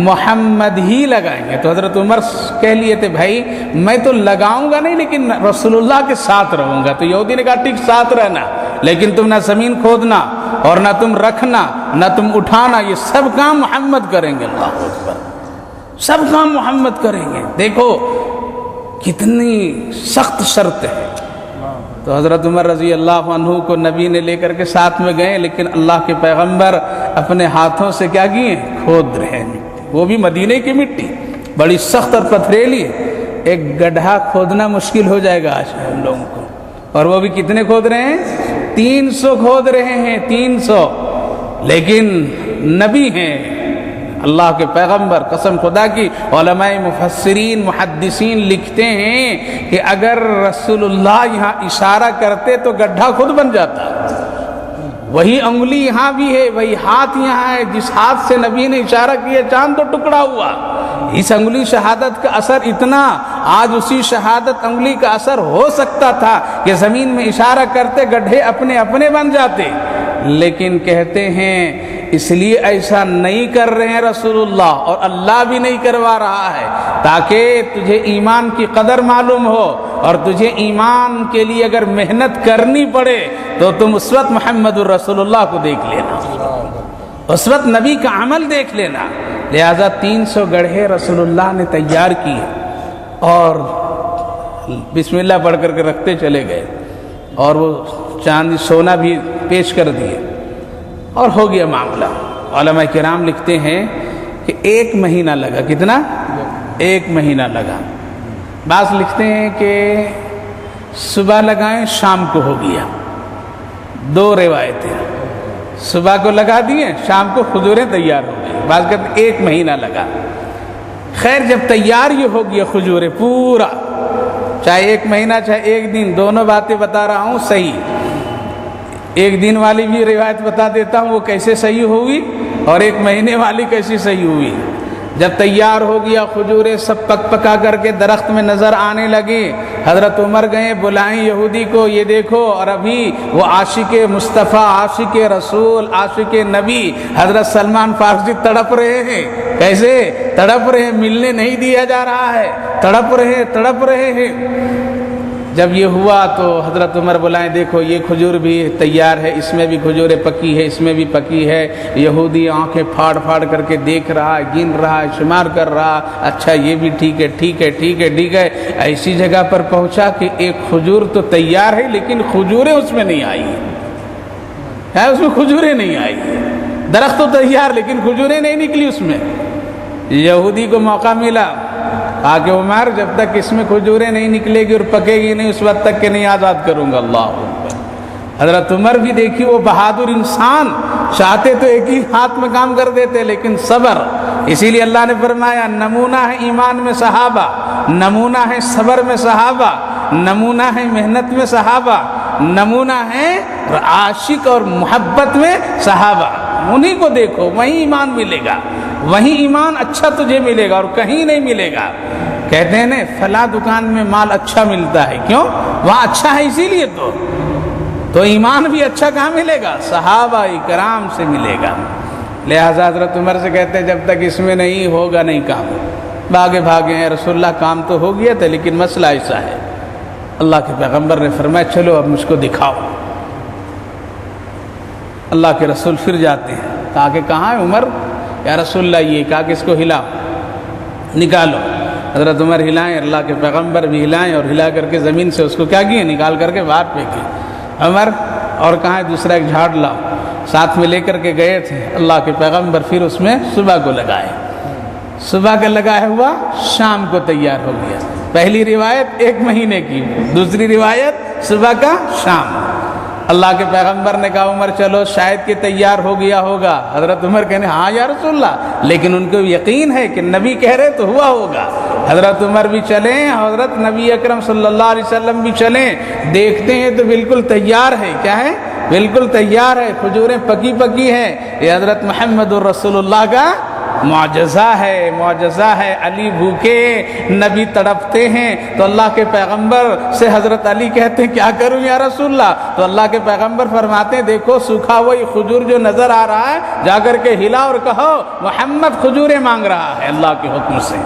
محمد ہی لگائیں گے۔ تو حضرت عمر کہہ لیے تھے بھائی میں تو لگاؤں گا نہیں، لیکن رسول اللہ کے ساتھ رہوں گا۔ تو یہودی نے کہا ٹھیک ساتھ رہنا، لیکن تم نہ زمین کھودنا اور نہ تم رکھنا نہ تم اٹھانا، یہ سب کام محمد کریں گے۔ اللہ اکبر، سب کام محمد کریں گے۔ دیکھو کتنی سخت شرط ہے۔ تو حضرت عمر رضی اللہ عنہ کو نبی نے لے کر کے ساتھ میں گئے، لیکن اللہ کے پیغمبر اپنے ہاتھوں سے کیا کیے، کھود رہے مٹی، وہ بھی مدینے کی مٹی، بڑی سخت اور پتھریلی۔ ایک گڈھا کھودنا مشکل ہو جائے گا آج ہم لوگوں کو، اور وہ بھی کتنے کھود رہے ہیں، 300 کھود رہے ہیں، 300۔ لیکن نبی ہیں اللہ کے پیغمبر، قسم خدا کی علماء مفسرین محدثین لکھتے ہیں کہ اگر رسول اللہ یہاں اشارہ کرتے تو گڈھا خود بن جاتا۔ وہی انگلی یہاں بھی ہے، وہی ہاتھ یہاں ہے، جس ہاتھ سے نبی نے اشارہ کیا چاند تو ٹکڑا ہوا۔ اس انگلی شہادت کا اثر اتنا، آج اسی شہادت انگلی کا اثر ہو سکتا تھا کہ زمین میں اشارہ کرتے گڈھے اپنے اپنے بن جاتے۔ لیکن کہتے ہیں اس لیے ایسا نہیں کر رہے ہیں رسول اللہ، اور اللہ بھی نہیں کروا رہا ہے، تاکہ تجھے ایمان کی قدر معلوم ہو، اور تجھے ایمان کے لیے اگر محنت کرنی پڑے تو تم اس وقت محمد الرسول اللہ کو دیکھ لینا، اس وقت نبی کا عمل دیکھ لینا۔ لہذا 300 گڑھے رسول اللہ نے تیار کیے، اور بسم اللہ پڑھ کر کے رکھتے چلے گئے اور وہ چاندی سونا بھی پیش کر دیے اور ہو گیا معاملہ۔ علماء کرام لکھتے ہیں کہ 1 مہینہ لگا۔ کتنا؟ 1 مہینہ لگا۔ بعض لکھتے ہیں کہ صبح لگائیں شام کو ہو گیا۔ 2 روایتیں، صبح کو لگا دیے، شام کو کھجوریں تیار ہو گئی۔ بعض کہتے ہیں 1 مہینہ لگا۔ خیر جب تیار یہ ہو گیا کھجوریں پورا، چاہے 1 مہینہ چاہے 1 دن، دونوں باتیں بتا رہا ہوں صحیح۔ 1 دن والی بھی روایت بتا دیتا ہوں وہ کیسے صحیح ہوئی، اور 1 مہینے والی کیسی صحیح ہوئی۔ جب تیار ہو گیا کھجوریں سب پک پکا کر کے درخت میں نظر آنے لگے، حضرت عمر گئے بلائیں یہودی کو، یہ دیکھو، اور ابھی وہ عاشق مصطفیٰ، عاشق رسول، عاشق نبی حضرت سلمان فارسی تڑپ رہے ہیں۔ کیسے تڑپ رہے ہیں؟ ملنے نہیں دیا جا رہا ہے، تڑپ رہے ہیں۔ جب یہ ہوا تو حضرت عمر بلائیں، دیکھو یہ کھجور بھی تیار ہے، اس میں بھی کھجوریں پکی ہے، اس میں بھی پکی ہے۔ یہودی آنکھیں پھاڑ پھاڑ کر کے دیکھ رہا ہے، گن رہا ہے، شمار کر رہا، اچھا یہ بھی ٹھیک ہے۔ ایسی جگہ پر پہنچا کہ ایک کھجور تو تیار ہے لیکن کھجوریں اس میں نہیں آئی ہے، اس میں کھجوریں نہیں آئی۔ درخت تو تیار لیکن کھجوریں نہیں نکلی اس میں۔ یہودی کو موقع ملا، آگے عمر جب تک اس میں کھجوریں نہیں نکلے گی اور پکے گی نہیں اس وقت تک کہ نہیں آزاد کروں گا۔ اللہ اکبر۔ حضرت عمر بھی دیکھی وہ بہادر انسان، چاہتے تو ایک ہی ہاتھ میں کام کر دیتے لیکن صبر۔ اسی لیے اللہ نے فرمایا نمونہ ہے ایمان میں صحابہ، نمونہ ہے صبر میں صحابہ، نمونہ ہے محنت میں صحابہ، نمونہ ہے عاشق اور محبت میں صحابہ۔ انہی کو دیکھو، وہیں ایمان ملے گا، وہیں ایمان اچھا تجھے ملے گا اور کہیں نہیں ملے گا۔ کہتے ہیں نا فلاں دکان میں مال اچھا ملتا ہے، کیوں؟ وہاں اچھا ہے اسی لیے تو ایمان بھی اچھا کہاں ملے گا؟ صحابہ کرام سے ملے گا۔ لہذا حضرت عمر سے کہتے ہیں جب تک اس میں نہیں ہوگا نہیں کام۔ بھاگے ہیں رسول اللہ، کام تو ہو گیا تھا لیکن مسئلہ ایسا ہے۔ اللہ کے پیغمبر نے فرمایا چلو اب مجھ کو دکھاؤ۔ اللہ کے رسول پھر جاتے ہیں، کہا کہ کہاں ہے عمر؟ یا رسول اللہ یہ، کہا کہ اس کو ہلاؤ، نکالو۔ حضرت عمر ہلائیں، اللہ کے پیغمبر بھی ہلائیں اور ہلا کر کے زمین سے اس کو کیا کیے؟ نکال کر کے باہر پھینکے۔ عمر اور کہاں ہے؟ دوسرا ایک جھاڑ لاؤ، ساتھ میں لے کر کے گئے تھے۔ اللہ کے پیغمبر پھر اس میں صبح کو لگائے، صبح کا لگایا ہوا شام کو تیار ہو گیا۔ پہلی روایت 1 مہینے کی، دوسری روایت صبح کا شام۔ اللہ کے پیغمبر نے کہا عمر چلو شاید کہ تیار ہو گیا ہوگا۔ حضرت عمر کہنے ہاں یا رسول اللہ، لیکن ان کو یقین ہے کہ نبی کہہ رہے تو ہوا ہوگا۔ حضرت عمر بھی چلیں، حضرت نبی اکرم صلی اللہ علیہ وسلم بھی چلیں، دیکھتے ہیں تو بالکل تیار ہے۔ کیا ہے؟ بالکل تیار ہے، کھجوریں پکی ہیں۔ یہ حضرت محمد الرسول اللہ کا معجزہ ہے۔ علی بھوکے، نبی تڑپتے ہیں تو اللہ کے پیغمبر سے حضرت علی کہتے ہیں کیا کروں یا رسول اللہ؟ تو اللہ کے پیغمبر فرماتے ہیں دیکھو سوکھا ہوا یہ کھجور جو نظر آ رہا ہے، جا کر کے ہلا اور کہو محمد کھجوریں مانگ رہا ہے اللہ کے حکم سے۔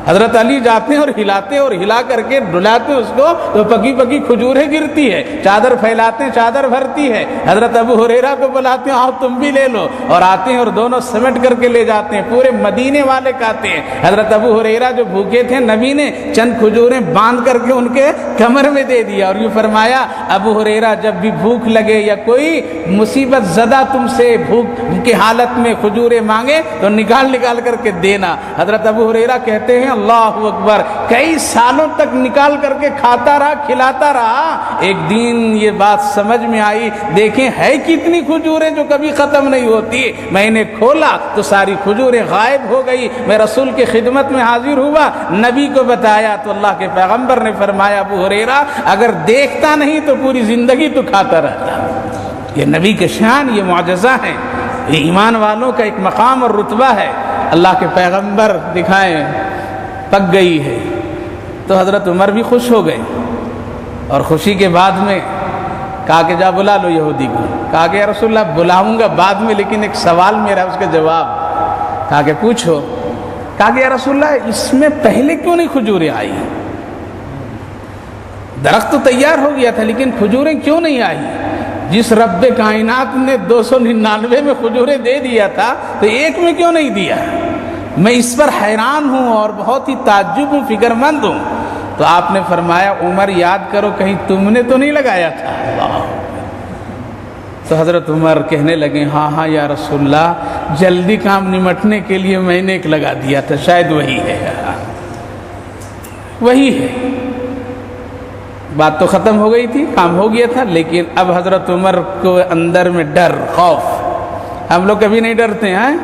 حضرت علی جاتے ہیں اور ہلاتے ہیں اور ہلا کر کے ڈلاتے اس کو تو پکی کھجوریں گرتی ہے، چادر پھیلاتے ہیں چادر بھرتی ہے۔ حضرت ابو ہریرہ کو بلاتے ہیں آؤ تم بھی لے لو، اور آتے ہیں اور دونوں سمیٹ کر کے لے جاتے ہیں۔ پورے مدینے والے کہتے ہیں حضرت ابو ہریرہ جو بھوکے تھے، نبی نے چند کھجوریں باندھ کر کے ان کے کمر میں دے دیا اور یہ فرمایا ابو ہریرہ جب بھی بھوک لگے یا کوئی مصیبت زدہ تم سے بھوک کی حالت میں کھجوریں مانگے تو نکال کر کے دینا۔ حضرت ابو ہریرہ کہتے ہیں اللہ اکبر، کئی سالوں تک نکال کر کے کھاتا رہا، کھلاتا رہا۔ ایک دن یہ بات سمجھ میں آئی، دیکھیں ہے کتنی کھجوریں جو کبھی ختم نہیں ہوتی۔ میں نے کھولا تو ساری کھجوریں غائب ہو گئی۔ میں رسول کی خدمت میں حاضر ہوا، نبی کو بتایا تو اللہ کے پیغمبر نے فرمایا ابو ہریرہ اگر دیکھتا نہیں تو پوری زندگی تو کھاتا رہتا۔ یہ نبی کے شان، یہ معجزہ ہے، یہ ایمان والوں کا ایک مقام اور رتبہ ہے۔ اللہ کے پیغمبر دکھائیں پک گئی ہے تو حضرت عمر بھی خوش ہو گئے، اور خوشی کے بعد میں کہا کہ جا بلا لو یہودی کو۔ کہا کہ یا رسول اللہ بلاؤں گا بعد میں، لیکن ایک سوال میرا، اس کا جواب۔ کہا کہ پوچھو۔ کہا کہ یا رسول اللہ اس میں پہلے کیوں نہیں کھجوریں آئی؟ درخت تو تیار ہو گیا تھا لیکن کھجوریں کیوں نہیں آئی؟ جس رب کائنات نے 299 میں کھجوریں دے دیا تھا تو ایک میں کیوں نہیں دیا؟ میں اس پر حیران ہوں اور بہت ہی تعجب ہوں، فکر مند ہوں۔ تو آپ نے فرمایا عمر یاد کرو کہیں تم نے تو نہیں لگایا تھا؟ اللہ، تو حضرت عمر کہنے لگے ہاں ہاں یا رسول اللہ، جلدی کام نمٹنے کے لیے میں نے ایک لگا دیا تھا، شاید وہی ہے، وہی ہے۔ بات تو ختم ہو گئی تھی، کام ہو گیا تھا، لیکن اب حضرت عمر کو اندر میں ڈر، خوف۔ ہم لوگ کبھی نہیں ڈرتے ہیں،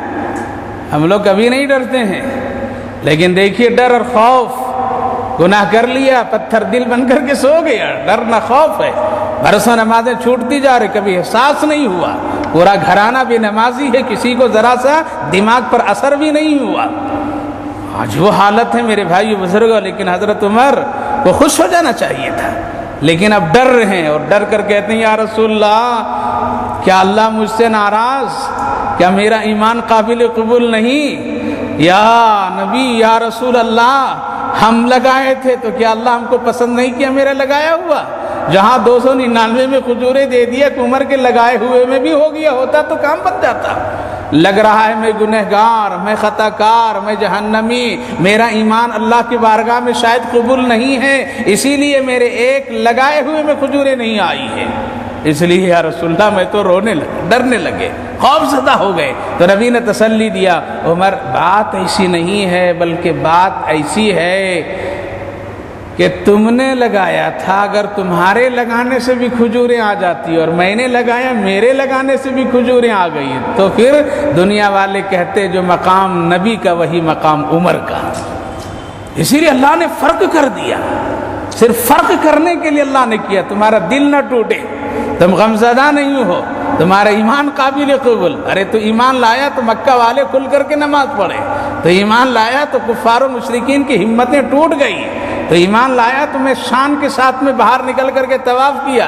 ہم لوگ کبھی نہیں ڈرتے ہیں، لیکن دیکھیے ڈر اور خوف، گناہ کر لیا، پتھر دل بن کر کے سو گیا، ڈر نہ خوف ہے، برسوں نمازیں چھوٹتی جا رہی، کبھی احساس نہیں ہوا، پورا گھرانہ بے نمازی ہے، کسی کو ذرا سا دماغ پر اثر بھی نہیں ہوا۔ آج وہ حالت ہے میرے بھائی بزرگوں، لیکن حضرت عمر کو خوش ہو جانا چاہیے تھا، لیکن اب ڈر رہے ہیں، اور ڈر کر کہتے ہیں یا رسول اللہ، کیا اللہ مجھ سے ناراض؟ کیا میرا ایمان قابل قبول نہیں؟ یا نبی، یا رسول اللہ، ہم لگائے تھے تو کیا اللہ ہم کو پسند نہیں کیا میرا لگایا ہوا؟ جہاں 299 میں کھجوریں دے دیا، عمر کے لگائے ہوئے میں بھی ہو گیا ہوتا تو کام بن جاتا۔ لگ رہا ہے میں گنہگار، میں خطا کار، میں جہنمی، میرا ایمان اللہ کی بارگاہ میں شاید قبول نہیں ہے، اسی لیے میرے ایک لگائے ہوئے میں کھجوریں نہیں آئی ہے، اس لیے یا رسول اللہ میں تو رونے لگے، ڈرنے لگے، خوف زدہ ہو گئے۔ تو نبی نے تسلی دیا، عمر بات ایسی نہیں ہے، بلکہ بات ایسی ہے کہ تم نے لگایا تھا، اگر تمہارے لگانے سے بھی کھجوریں آ جاتی اور میں نے لگایا میرے لگانے سے بھی کھجوریں آ گئی، تو پھر دنیا والے کہتے جو مقام نبی کا وہی مقام عمر کا۔ اسی لیے اللہ نے فرق کر دیا، صرف فرق کرنے کے لیے اللہ نے کیا، تمہارا دل نہ ٹوٹے، تم غمزدہ نہیں ہو، تمہارا ایمان قابل قبول۔ ارے تو ایمان لایا تو مکہ والے کھل کر کے نماز پڑھے، تو ایمان لایا تو کفار و مشرکین کی ہمتیں ٹوٹ گئی، تو ایمان لایا تمہیں شان کے ساتھ میں باہر نکل کر کے طواف کیا،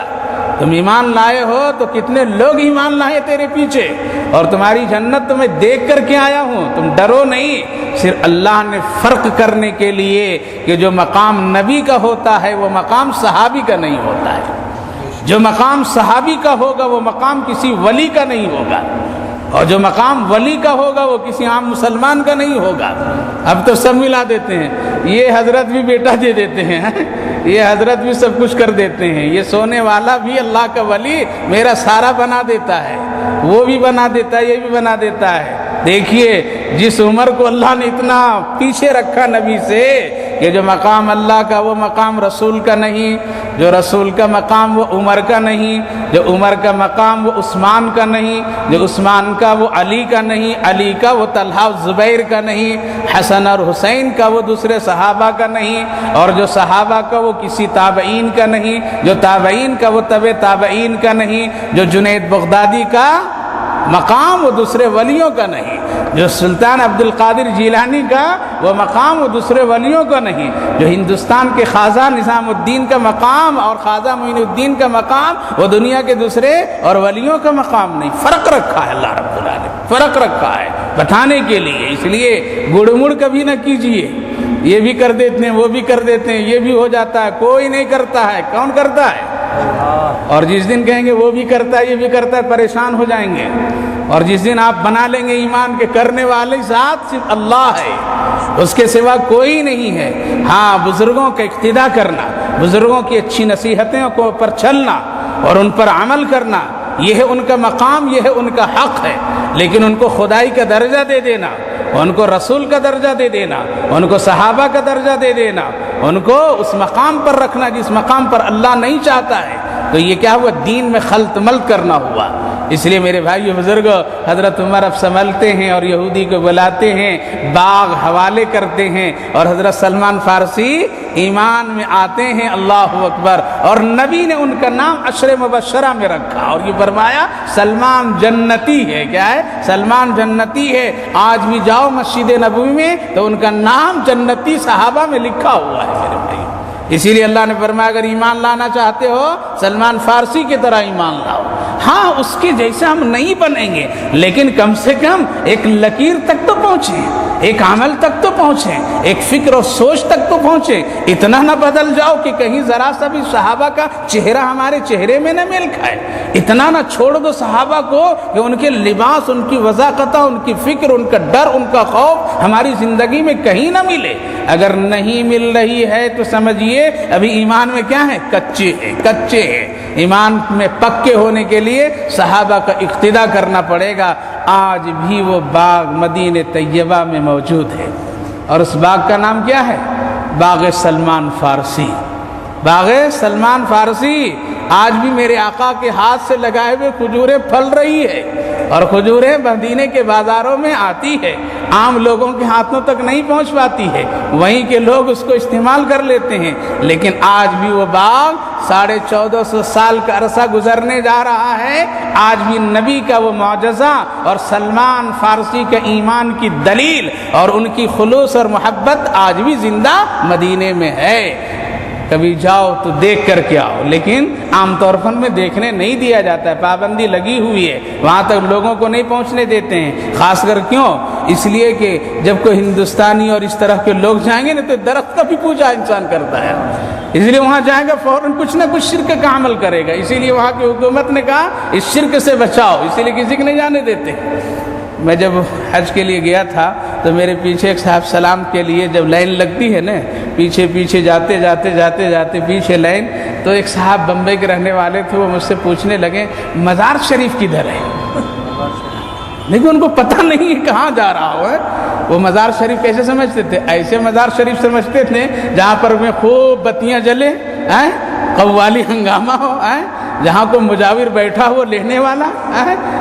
تم ایمان لائے ہو تو کتنے لوگ ایمان لائے تیرے پیچھے، اور تمہاری جنت تمہیں دیکھ کر کے آیا ہوں، تم ڈرو نہیں۔ صرف اللہ نے فرق کرنے کے لیے کہ جو مقام نبی کا ہوتا ہے وہ مقام صحابی کا نہیں ہوتا ہے، جو مقام صحابی کا ہوگا وہ مقام کسی ولی کا نہیں ہوگا، اور جو مقام ولی کا ہوگا وہ کسی عام مسلمان کا نہیں ہوگا۔ اب تو سب ملا دیتے ہیں، یہ حضرت بھی بیٹا دے دیتے ہیں، یہ حضرت بھی سب کچھ کر دیتے ہیں، یہ سونے والا بھی اللہ کا ولی میرا سارا بنا دیتا ہے، وہ بھی بنا دیتا ہے، یہ بھی بنا دیتا ہے۔ دیکھیے جس عمر کو اللہ نے اتنا پیچھے رکھا نبی سے، کہ جو مقام اللہ کا وہ مقام رسول کا نہیں، جو رسول کا مقام وہ عمر کا نہیں، جو عمر کا مقام وہ عثمان کا نہیں، جو عثمان کا وہ علی کا نہیں، علی کا وہ طلحہ و زبیر کا نہیں، حسن اور حسین کا وہ دوسرے صحابہ کا نہیں، اور جو صحابہ کا وہ کسی تابعین کا نہیں، جو تابعین کا وہ تبع تابعین کا نہیں، جو جنید بغدادی کا مقام وہ دوسرے ولیوں کا نہیں، جو سلطان عبد القادر جیلانی کا وہ مقام وہ دوسرے ولیوں کا نہیں، جو ہندوستان کے خواجہ نظام الدین کا مقام اور خواجہ معین الدین کا مقام وہ دنیا کے دوسرے اور ولیوں کا مقام نہیں۔ فرق رکھا ہے اللہ رب العالمین، فرق رکھا ہے بتانے کے لیے، اس لیے گڑ مڑ کبھی نہ کیجئے، یہ بھی کر دیتے ہیں وہ بھی کر دیتے ہیں، یہ بھی ہو جاتا ہے، کوئی نہیں کرتا ہے، کون کرتا ہے؟ اور جس دن کہیں گے وہ بھی کرتا ہے یہ بھی کرتا ہے، پریشان ہو جائیں گے، اور جس دن آپ بنا لیں گے ایمان کے کرنے والے ذات صرف اللہ ہے، اس کے سوا کوئی نہیں ہے۔ ہاں بزرگوں کا اقتداء کرنا، بزرگوں کی اچھی نصیحتوں کو پر چلنا اور ان پر عمل کرنا، یہ ہے ان کا مقام، یہ ہے ان کا حق ہے، لیکن ان کو خدائی کا درجہ دے دینا، ان کو رسول کا درجہ دے دینا، ان کو صحابہ کا درجہ دے دینا، ان کو اس مقام پر رکھنا جس مقام پر اللہ نہیں چاہتا ہے، تو یہ کیا ہوا؟ دین میں خلط ملط کرنا ہوا۔ اس لیے میرے بھائیو بزرگوں، حضرت عمر اب سنبھلتے ہیں اور یہودی کو بلاتے ہیں، باغ حوالے کرتے ہیں، اور حضرت سلمان فارسی ایمان میں آتے ہیں، اللہ اکبر، اور نبی نے ان کا نام عشر مبشرہ میں رکھا اور یہ فرمایا سلمان جنتی ہے۔ کیا ہے؟ سلمان جنتی ہے۔ آج بھی جاؤ مسجد نبوی میں تو ان کا نام جنتی صحابہ میں لکھا ہوا ہے میرے بھائی۔ اسی لیے اللہ نے فرمایا اگر ایمان لانا چاہتے ہو سلمان فارسی کی طرح ایمان لاؤ۔ ہاں اس کے جیسے ہم نہیں بنیں گے، لیکن کم سے کم ایک لکیر تک تو پہنچیں، ایک عمل تک تو پہنچیں، ایک فکر اور سوچ تک تو پہنچیں، اتنا نہ بدل جاؤ کہ کہیں ذرا سا بھی صحابہ کا چہرہ ہمارے چہرے میں نہ میل کھائے، اتنا نہ چھوڑ دو صحابہ کو کہ ان کے لباس، ان کی وضاقتہ، ان کی فکر، ان کا ڈر، ان کا خوف ہماری زندگی میں کہیں نہ ملے۔ اگر نہیں مل رہی ہے تو سمجھیے ابھی ایمان میں کیا ہے؟ کچے ہیں۔ ایمان میں پکے ہونے کے لیے صحابہ کا اقتداء کرنا پڑے گا۔ آج بھی وہ باغ مدینہ طیبہ میں موجود ہے، اور اس باغ کا نام کیا ہے؟ باغ سلمان فارسی۔ باغ سلمان فارسی آج بھی میرے آقا کے ہاتھ سے لگائے ہوئے کھجوریں پھل رہی ہے، اور کھجوریں مدینے کے بازاروں میں آتی ہے، عام لوگوں کے ہاتھوں تک نہیں پہنچ پاتی ہے، وہیں کے لوگ اس کو استعمال کر لیتے ہیں، لیکن آج بھی وہ باغ 1450 سال کا عرصہ گزرنے جا رہا ہے، آج بھی نبی کا وہ معجزہ اور سلمان فارسی کا ایمان کی دلیل اور ان کی خلوص اور محبت آج بھی زندہ مدینے میں ہے۔ کبھی جاؤ تو دیکھ کر کے آؤ، لیکن عام طور پر میں دیکھنے نہیں دیا جاتا ہے، پابندی لگی ہوئی ہے، وہاں تک لوگوں کو نہیں پہنچنے دیتے ہیں۔ خاص کر کیوں؟ اس لیے کہ جب کوئی ہندوستانی اور اس طرح کے لوگ جائیں گے نا تو درخت کا بھی پوجا انسان کرتا ہے، اس لیے وہاں جائے گا فوراً کچھ نہ کچھ شرک کا عمل کرے گا، اسی لیے وہاں کی حکومت نے کہا اس شرک سے بچاؤ، اسی لیے کسی کو نہیں جانے دیتے۔ میں جب حج کے لیے گیا تھا تو میرے پیچھے ایک صاحب سلام کے لیے جب لائن لگتی ہے نا، پیچھے جاتے پیچھے لائن، تو ایک صاحب بمبئی کے رہنے والے تھے، وہ مجھ سے پوچھنے لگے مزار شریف کدھر ہے، لیکن ان کو پتہ نہیں ہے کہاں جا رہا ہو۔ وہ مزار شریف کیسے سمجھتے تھے؟ ایسے مزار شریف سمجھتے تھے جہاں پر میں خوب بتیاں جلے، قوالی ہنگامہ ہو، جہاں کو مجاور بیٹھا ہو لینے والا،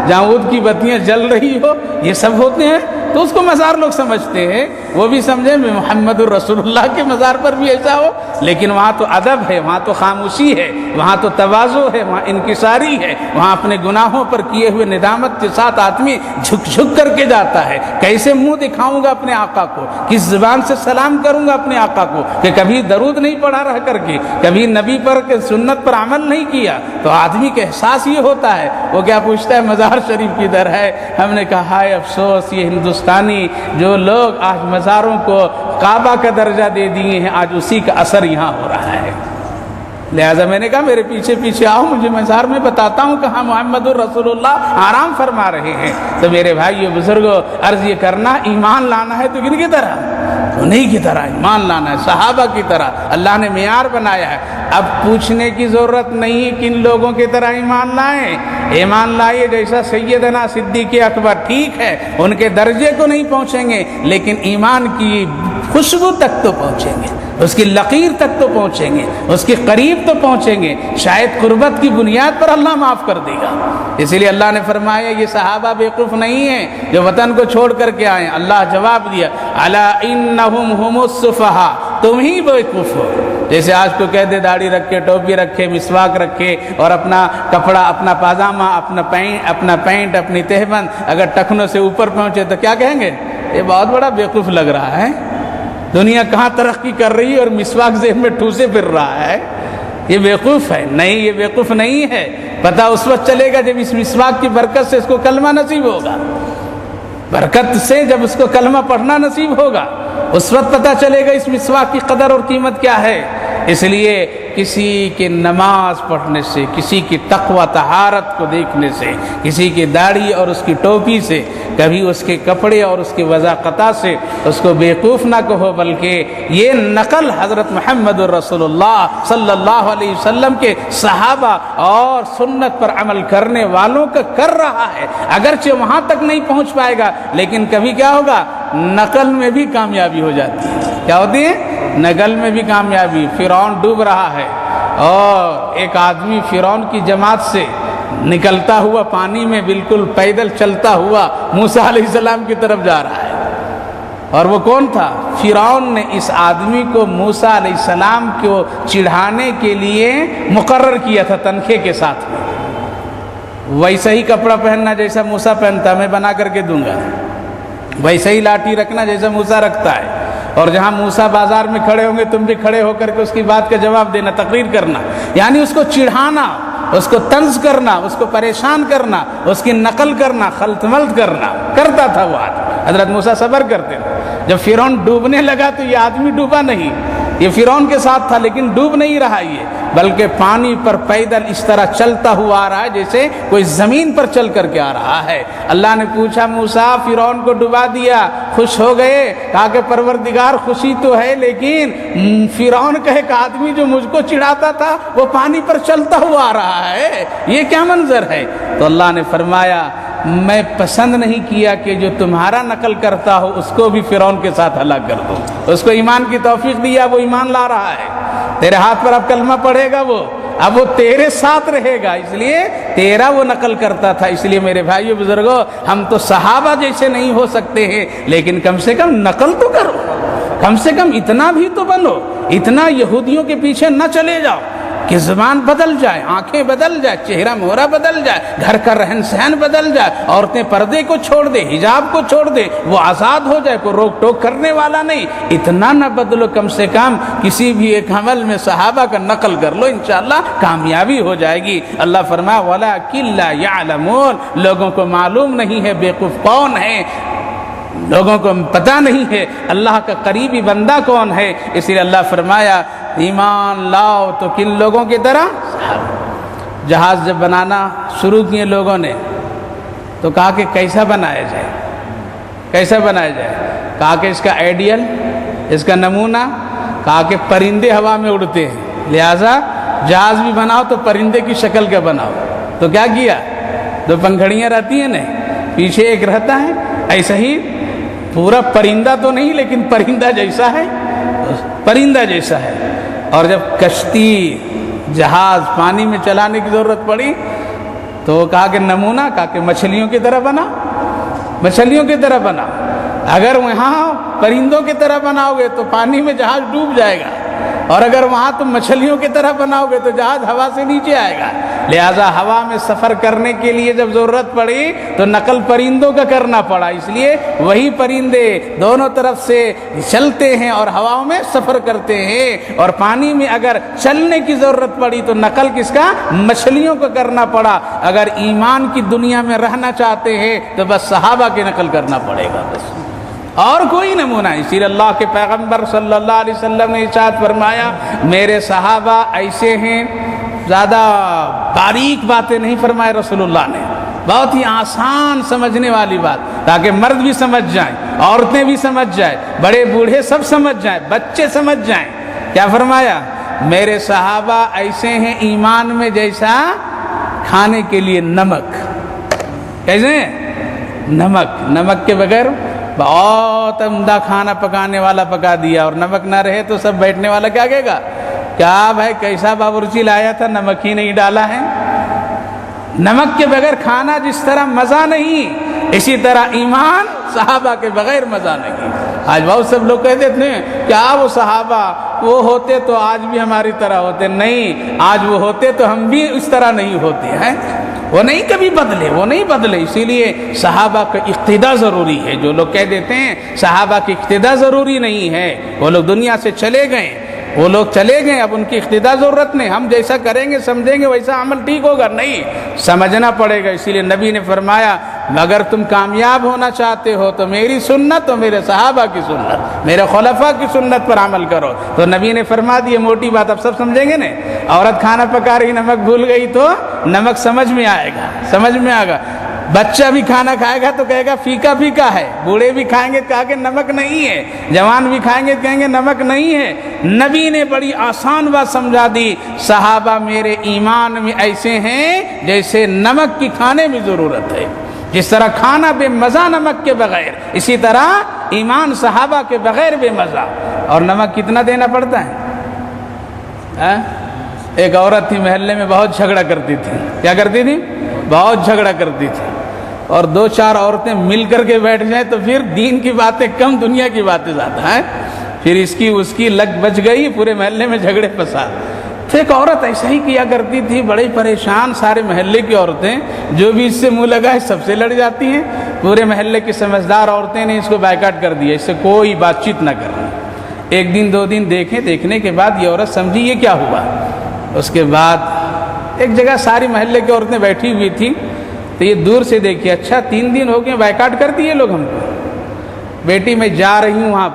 جہاں اود کی بتیاں جل رہی ہو، یہ سب ہوتے ہیں، تو اس کو مزار لوگ سمجھتے ہیں۔ وہ بھی سمجھے محمد الرسول اللہ کے مزار پر بھی ایسا ہو، لیکن وہاں تو ادب ہے، وہاں تو خاموشی ہے، وہاں تو تواضع ہے، وہاں انکساری ہے، وہاں اپنے گناہوں پر کیے ہوئے ندامت کے ساتھ آدمی جھک کر کے جاتا ہے۔ کیسے منہ دکھاؤں گا اپنے آقا کو، کس زبان سے سلام کروں گا اپنے آقا کو کہ کبھی درود نہیں پڑھا رہ کر کے، کبھی نبی پر سنت پر عمل نہیں کیا، تو آدمی کا احساس یہ ہوتا ہے۔ وہ کیا پوچھتا ہے مزار شریف کدھر ہے؟ ہم نے کہا ہائے افسوس، یہ ہندوستانی جو لوگ آج مزاروں کو کعبہ کا درجہ دے دیے ہیں، آج اسی کا اثر یہاں ہو رہا ہے۔ لہذا میں نے کہا میرے پیچھے آؤ، مجھے مزار میں بتاتا ہوں کہاں محمد الرسول اللہ آرام فرما رہے ہیں۔ تو میرے بھائیو بزرگوں، عرض یہ کرنا ایمان لانا ہے تو کن کی طرح؟ انہیں کی طرح ایمان لانا ہے، صحابہ کی طرح اللہ نے معیار بنایا ہے۔ اب پوچھنے کی ضرورت نہیں کن لوگوں کی طرح ایمان لائیں، ایمان لائیے جیسا سیدنا صدیق اکبر، ٹھیک ہے ان کے درجے کو نہیں پہنچیں گے لیکن ایمان کی خوشبو تک تو پہنچیں گے، اس کی لقیر تک تو پہنچیں گے، اس کے قریب تو پہنچیں گے، شاید قربت کی بنیاد پر اللہ معاف کر دے گا۔ اسی لیے اللہ نے فرمایا یہ صحابہ بیوقوف نہیں ہیں جو وطن کو چھوڑ کر کے آئے۔ اللہ جواب دیا الا انہم ہم السفہاء، تم ہی بیوقوف ہو۔ جیسے آج کو کہہ دے داڑھی رکھے، ٹوپی رکھے، مسواک رکھے اور اپنا کپڑا، اپنا پاجامہ، اپنا پینٹ، اپنی تہبند اگر ٹخنوں سے اوپر پہنچے تو کیا کہیں گے؟ یہ بہت بڑا بیوقوف لگ رہا ہے، دنیا کہاں ترقی کر رہی ہے اور مسواک ذہن میں ٹھوسے پھر رہا ہے، یہ بیوقوف ہے۔ نہیں، یہ بیوقوف نہیں ہے، پتہ اس وقت چلے گا جب اس مسواک کی برکت سے اس کو کلمہ نصیب ہوگا، برکت سے جب اس کو کلمہ پڑھنا نصیب ہوگا اس وقت پتہ چلے گا اس مسواک کی قدر اور قیمت کیا ہے۔ اس لیے کسی کی نماز پڑھنے سے، کسی کی تقوی طہارت کو دیکھنے سے، کسی کی داڑھی اور اس کی ٹوپی سے، کبھی اس کے کپڑے اور اس کی وضاقتہ سے اس کو بیوقوف نہ کہو، بلکہ یہ نقل حضرت محمد الرسول اللہ صلی اللہ علیہ وسلم کے صحابہ اور سنت پر عمل کرنے والوں کا کر رہا ہے۔ اگرچہ وہاں تک نہیں پہنچ پائے گا لیکن کبھی کیا ہوگا، نقل میں بھی کامیابی ہو جاتی ہے۔ کیا ہوتی ہے؟ نقل میں بھی کامیابی۔ فرعون ڈوب رہا ہے اور ایک آدمی فرعون کی جماعت سے نکلتا ہوا پانی میں بالکل پیدل چلتا ہوا موسیٰ علیہ السلام کی طرف جا رہا ہے، اور وہ کون تھا؟ فرعون نے اس آدمی کو موسیٰ علیہ السلام کو چڑھانے کے لیے مقرر کیا تھا تنخواہ کے ساتھ میں، ویسا ہی کپڑا پہننا جیسا موسیٰ پہنتا میں بنا کر کے دوں گا، ویسا ہی لاٹھی رکھنا جیسا موسیٰ رکھتا ہے، اور جہاں موسیٰ بازار میں کھڑے ہوں گے تم بھی کھڑے ہو کر کے اس کی بات کا جواب دینا، تقریر کرنا، یعنی اس کو چڑھانا، اس کو طنز کرنا، اس کو پریشان کرنا، اس کی نقل کرنا، خلط ملط کرنا کرتا تھا وہ آدمی۔ حضرت موسیٰ صبر کرتے تھے. جب فرعون ڈوبنے لگا تو یہ آدمی ڈوبا نہیں, یہ فرعون کے ساتھ تھا لیکن ڈوب نہیں رہا یہ, بلکہ پانی پر پیدل اس طرح چلتا ہوا آ رہا ہے جیسے کوئی زمین پر چل کر کے آ رہا ہے. اللہ نے پوچھا موسیٰ فرعون کو ڈبا دیا, خوش ہو گئے؟ کہا کہ پروردگار خوشی تو ہے لیکن فرعون کا ایک آدمی جو مجھ کو چڑھاتا تھا وہ پانی پر چلتا ہوا آ رہا ہے, یہ کیا منظر ہے؟ تو اللہ نے فرمایا میں پسند نہیں کیا کہ جو تمہارا نقل کرتا ہو اس کو بھی فرعون کے ساتھ ہلاک کر دو. اس کو ایمان کی توفیق دیا, وہ ایمان لا رہا ہے, تیرے ہاتھ پر اب کلمہ پڑھے گا, وہ اب وہ تیرے ساتھ رہے گا, اس لیے تیرا وہ نقل کرتا تھا. اس لیے میرے بھائیو بزرگوں, ہم تو صحابہ جیسے نہیں ہو سکتے ہیں لیکن کم سے کم نقل تو کرو, کم سے کم اتنا بھی تو بنو, اتنا یہودیوں کے پیچھے نہ چلے جاؤ کہ زبان بدل جائے, آنکھیں بدل جائے, چہرہ مہرہ بدل جائے, گھر کا رہن سہن بدل جائے, عورتیں پردے کو چھوڑ دے, حجاب کو چھوڑ دے, وہ آزاد ہو جائے, کوئی روک ٹوک کرنے والا نہیں. اتنا نہ بدلو, کم سے کم کسی بھی ایک عمل میں صحابہ کا نقل کر لو, انشاءاللہ کامیابی ہو جائے گی. اللہ فرمایا وَلَٰكِن لَّا يَعْلَمُونَ, لوگوں کو معلوم نہیں ہے بیوقوف کون ہے, لوگوں کو پتہ نہیں ہے اللہ کا قریبی بندہ کون ہے. اس لیے اللہ فرمایا ایمان لاؤ تو کن لوگوں کی طرح؟ جہاز جب بنانا شروع کیے لوگوں نے تو کہا کہ کیسا بنایا جائے, کیسا بنایا جائے؟ کہا کہ اس کا آئیڈیل, اس کا نمونہ, کہا کہ پرندے ہوا میں اڑتے ہیں, لہٰذا جہاز بھی بناؤ تو پرندے کی شکل کا بناؤ. تو کیا کیا؟ دو پنکھڑیاں رہتی ہیں نا, پیچھے ایک رہتا ہے, ایسا ہی پورا پرندہ تو نہیں لیکن پرندہ جیسا ہے, پرندہ جیسا ہے. اور جب کشتی جہاز پانی میں چلانے کی ضرورت پڑی تو کہا کہ نمونہ, کہا کہ مچھلیوں کی طرح بنا, مچھلیوں کی طرح بنا. اگر وہاں پرندوں کی طرح بناؤ گے تو پانی میں جہاز ڈوب جائے گا, اور اگر وہاں تم مچھلیوں کی طرح بناؤ گے تو جہاز ہوا سے نیچے آئے گا. لہٰذا ہوا میں سفر کرنے کے لیے جب ضرورت پڑی تو نقل پرندوں کا کرنا پڑا. اس لیے وہی پرندے دونوں طرف سے چلتے ہیں اور ہواؤں میں سفر کرتے ہیں, اور پانی میں اگر چلنے کی ضرورت پڑی تو نقل کس کا؟ مچھلیوں کا کرنا پڑا. اگر ایمان کی دنیا میں رہنا چاہتے ہیں تو بس صحابہ کی نقل کرنا پڑے گا, بس اور کوئی نمونہ. اسی لیے اللہ کے پیغمبر صلی اللہ علیہ وسلم نے ارشاد فرمایا میرے صحابہ ایسے ہیں, زیادہ باریک باتیں نہیں فرمائے رسول اللہ نے, بہت ہی آسان سمجھنے والی بات, تاکہ مرد بھی سمجھ جائیں, عورتیں بھی سمجھ جائیں, بڑے بوڑھے سب سمجھ جائیں, بچے سمجھ جائیں. کیا فرمایا؟ میرے صحابہ ایسے ہیں ایمان میں جیسا کھانے کے لیے نمک. کیسے ہیں؟ نمک, نمک کے بغیر بہت عمدہ کھانا پکانے والا پکا دیا, اور نمک نہ رہے تو سب بیٹھنے والا کیا کہے گا؟ کیا بھائی کیسا باورچی لایا تھا, نمک ہی نہیں ڈالا ہے. نمک کے بغیر کھانا جس طرح مزہ نہیں, اسی طرح ایمان صحابہ کے بغیر مزہ نہیں. آج بہت سب لوگ کہہ دیتے ہیں کیا وہ صحابہ وہ ہوتے تو آج بھی ہماری طرح ہوتے. نہیں, آج وہ ہوتے تو ہم بھی اس طرح نہیں ہوتے ہیں, وہ نہیں کبھی بدلے, وہ نہیں بدلے. اسی لیے صحابہ کا اقتداء ضروری ہے. جو لوگ کہہ دیتے ہیں صحابہ کی اقتداء ضروری نہیں ہے, وہ لوگ دنیا سے چلے گئے, وہ لوگ چلے گئے, اب ان کی اقتداء ضرورت نہیں. ہم جیسا کریں گے سمجھیں گے ویسا عمل ٹھیک ہوگا, نہیں, سمجھنا پڑے گا. اسی لیے نبی نے فرمایا اگر تم کامیاب ہونا چاہتے ہو تو میری سنت اور میرے صحابہ کی سنت, میرے خلفاء کی سنت پر عمل کرو. تو نبی نے فرما دی موٹی بات, اب سب سمجھیں گے نا. عورت کھانا پکا رہی, نمک بھول گئی تو نمک سمجھ میں آئے گا, سمجھ میں آئے گا. بچہ بھی کھانا کھائے گا تو کہے گا پھیکا پھیکا ہے, بوڑھے بھی کھائیں گے کہا کہ نمک نہیں ہے, جوان بھی کھائیں گے کہیں گے نمک نہیں ہے. نبی نے بڑی آسان بات سمجھا دی, صحابہ میرے ایمان میں ایسے ہیں جیسے نمک کی کھانے میں ضرورت ہے. جس طرح کھانا بے مزہ نمک کے بغیر, اسی طرح ایمان صحابہ کے بغیر بے مزہ. اور نمک کتنا دینا پڑتا ہے؟ ایک عورت تھی محلے میں, بہت جھگڑا کرتی تھی. کیا کرتی تھی؟ بہت جھگڑا کرتی تھی. اور دو چار عورتیں مل کر کے بیٹھ جائیں تو پھر دین کی باتیں کم, دنیا کی باتیں زیادہ ہیں. پھر اس کی لگ بچ گئی, پورے محلے میں جھگڑے فساد. تو ایک عورت ایسا ہی کیا کرتی تھی, بڑے پریشان سارے محلے کی عورتیں, جو بھی اس سے منہ لگا ہے سب سے لڑ جاتی ہیں. پورے محلے کی سمجھدار عورتیں نے اس کو بائیکاٹ کر دیا, اس سے کوئی بات چیت نہ کرنا. ایک دن دو دن دیکھنے کے بعد یہ عورت سمجھی یہ کیا ہوا. اس کے بعد ایک جگہ ساری محلے کی عورتیں بیٹھی ہوئی تھیں, تو یہ دور سے دیکھی, اچھا 3 دن ہو گئے بائیکاٹ کر دیے لوگ ہم کو. بیٹی میں جا رہی ہوں وہاں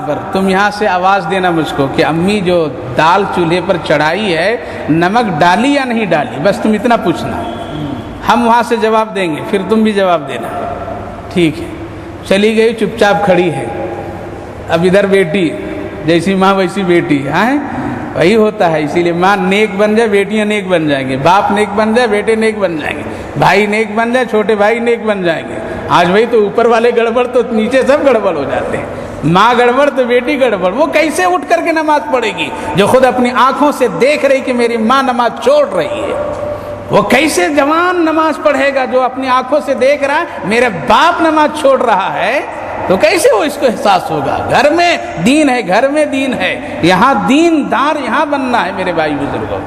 پر، تم یہاں سے آواز دینا مجھ کو کہ امی جو دال چولہے پر چڑھائی ہے نمک ڈالی یا نہیں ڈالی، بس تم اتنا پوچھنا، ہم وہاں سے جواب دیں گے، پھر تم بھی جواب دینا، ٹھیک ہے؟ چلی گئی، چپ چاپ کھڑی ہے۔ اب ادھر بیٹی، جیسی ماں ویسی بیٹی، وہی ہوتا ہے، اسی لیے ماں نیک بن جائے بیٹیاں نیک بن جائیں گے، باپ نیک بن جائے بیٹے نیک بن جائیں گے، بھائی نیک بن جائے چھوٹے بھائی نیک بن جائیں گے۔ آج وہی تو اوپر والے گڑبڑ تو نیچے سب گڑبڑ ہو جاتے ہیں، ماں گڑبڑ تو بیٹی گڑبڑ۔ وہ کیسے اٹھ کر کے نماز پڑھے گی جو خود اپنی آنکھوں سے دیکھ رہی کہ میری ماں نماز چھوڑ رہی ہے؟ وہ کیسے جوان نماز پڑھے گا جو اپنی آنکھوں سے دیکھ رہا ہے میرے باپ نماز چھوڑ رہا ہے؟ تو کیسے وہ اس کو احساس ہوگا؟ گھر میں دین ہے، گھر میں دین ہے، یہاں دین دار یہاں بننا ہے میرے بھائی بزرگوں۔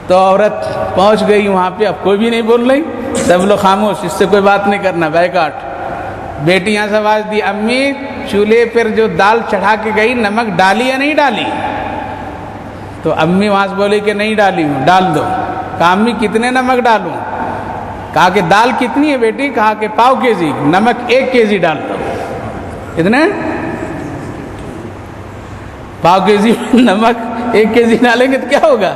تو عورت پہنچ گئی وہاں پہ، اب کوئی بھی نہیں بول رہی، سب لوگ خاموش، اس سے کوئی بات نہیں کرنا، بیکاٹ۔ بیٹی یہاں سے آواز دی، امی چولہے پر جو دال چڑھا کے گئی نمک ڈالی یا نہیں ڈالی؟ تو امی وہاں سے بولی کہ نہیں ڈالی ہوں، ڈال دو۔ کہا امی کتنے نمک ڈالوں؟ کہا کہ دال کتنی ہے بیٹی؟ کہا کہ پاؤ کے جی، نمک 1 kg ڈال دو۔ کتنے؟ پاؤ کے جی نمک 1 kg ڈالیں گے تو کیا ہوگا؟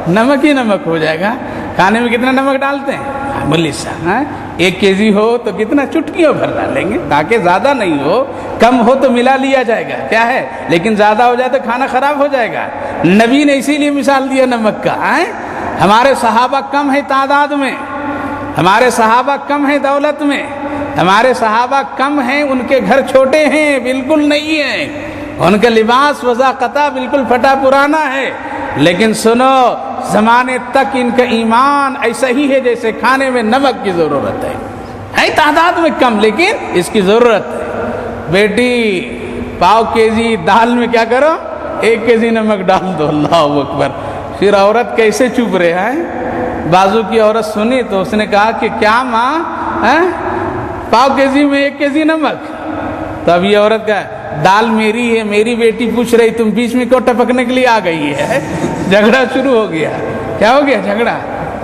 نمک ہی نمک ہو جائے گا۔ کھانے میں کتنا نمک ڈالتے ہیں؟ بولی صاحب 1 kg ہو تو کتنا چٹکیوں بھر ڈالیں گے، تاکہ زیادہ نہیں ہو، کم ہو تو ملا لیا جائے گا، کیا ہے، لیکن زیادہ ہو جائے تو کھانا خراب ہو جائے گا۔ نبی نے اسی لیے مثال دیا نمک کا۔ ہمارے صحابہ کم ہیں تعداد میں، ہمارے صحابہ کم ہیں دولت میں، ہمارے صحابہ کم ہیں، ان کے گھر چھوٹے ہیں، بالکل نہیں ہیں، ان کا لباس وضاقتہ بالکل پھٹا پرانا ہے، لیکن سنو زمانے تک ان کا ایمان ایسا ہی ہے جیسے کھانے میں نمک کی ضرورت ہے تعداد میں کم لیکن اس کی ضرورت ہے۔ بیٹی پاؤ کے جی دال میں کیا کرو؟ 1 kg نمک ڈال دو۔ اللہ اکبر۔ پھر عورت کیسے چپ رہے ہیں؟ بازو کی عورت سنی تو اس نے کہا کہ کیا ماں پاؤ کے جی میں 1 kg نمک؟ تب یہ عورت کا دال میری ہے، میری بیٹی پوچھ رہی، تم بیچ میں کیوں ٹپکنے کے لیے آ گئی ہے؟ جھگڑا شروع ہو گیا۔ کیا ہو گیا جھگڑا؟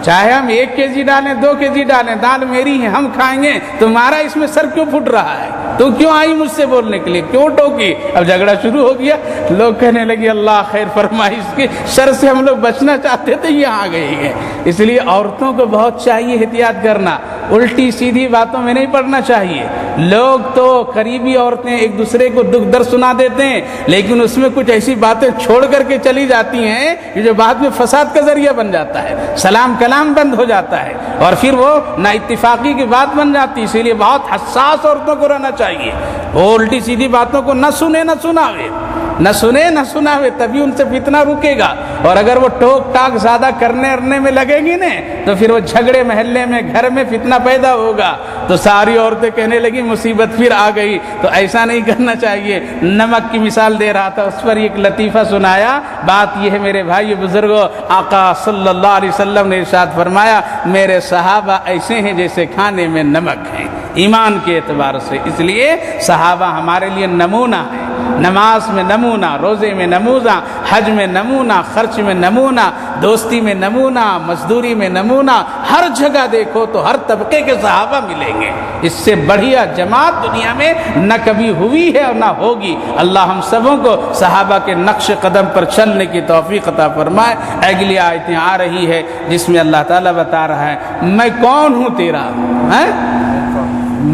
چاہے ہم 1 kg ڈالیں 2 kg ڈالیں، دال میری ہے، ہم کھائیں گے، تمہارا اس میں سر کیوں پھٹ رہا ہے؟ تو کیوں آئی مجھ سے بولنے کے لیے؟ کیوں ٹوکی؟ اب جھگڑا شروع ہو گیا۔ لوگ کہنے لگے اللہ خیر فرمائے، اس کے شر سے ہم لوگ بچنا چاہتے تھے، یہ آ گئی ہے۔ اس لیے عورتوں کو بہت چاہیے احتیاط کرنا، الٹی سیدھی باتوں میں نہیں پڑنا چاہیے۔ لوگ تو قریبی عورتیں ایک دوسرے کو دکھ درد سنا دیتے ہیں، لیکن اس میں کچھ ایسی باتیں چھوڑ کر کے چلی جاتی ہیں کہ جو بعد میں فساد کا ذریعہ بن جاتا ہے، سلام کلام بند ہو جاتا ہے، اور پھر وہ نا اتفاقی کی بات بن جاتی ہے۔ اسی لیے بہت حساس عورتوں کو رہنا چاہیے، وہ الٹی سیدھی باتوں کو نہ سنے نہ سناوے، تبھی ان سے فتنہ رکے گا۔ اور اگر وہ ٹوک ٹاک زیادہ کرنے میں لگے گی نا تو پھر وہ جھگڑے محلے میں گھر میں فتنہ پیدا ہوگا، تو ساری عورتیں کہنے لگی مصیبت پھر آ گئی۔ تو ایسا نہیں کرنا چاہیے۔ نمک کی مثال دے رہا تھا، اس پر ایک لطیفہ سنایا۔ بات یہ ہے میرے بھائی بزرگوں، آقا صلی اللہ علیہ وسلم نے ارشاد فرمایا میرے صحابہ ایسے ہیں جیسے کھانے میں نمک ہیں، ایمان کے اعتبار سے۔ اس لیے صحابہ ہمارے لیے نمونہ ہے، نماز میں نمونہ، روزے میں نمونہ، حج میں نمونہ، خرچ میں نمونہ، دوستی میں نمونہ، مزدوری میں نمونہ، ہر جگہ دیکھو تو ہر طبقے کے صحابہ ملیں گے۔ اس سے بڑھیا جماعت دنیا میں نہ کبھی ہوئی ہے اور نہ ہوگی۔ اللہ ہم سبوں کو صحابہ کے نقش قدم پر چلنے کی توفیق عطا فرمائے۔ اگلی آیتیں آ رہی ہے جس میں اللہ تعالیٰ بتا رہا ہے میں کون ہوں تیرا،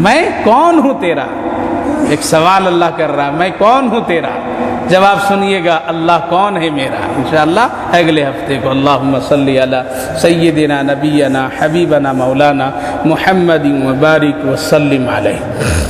میں کون ہوں تیرا۔ ایک سوال اللہ کر رہا ہے، میں کون ہوں تیرا؟ جواب سنیے گا، اللہ کون ہے میرا، انشاءاللہ اگلے ہفتے کو۔ اللہم صلی علی سیدنا نبینا حبیبنا مولانا محمد وبارک وسلم علیہ۔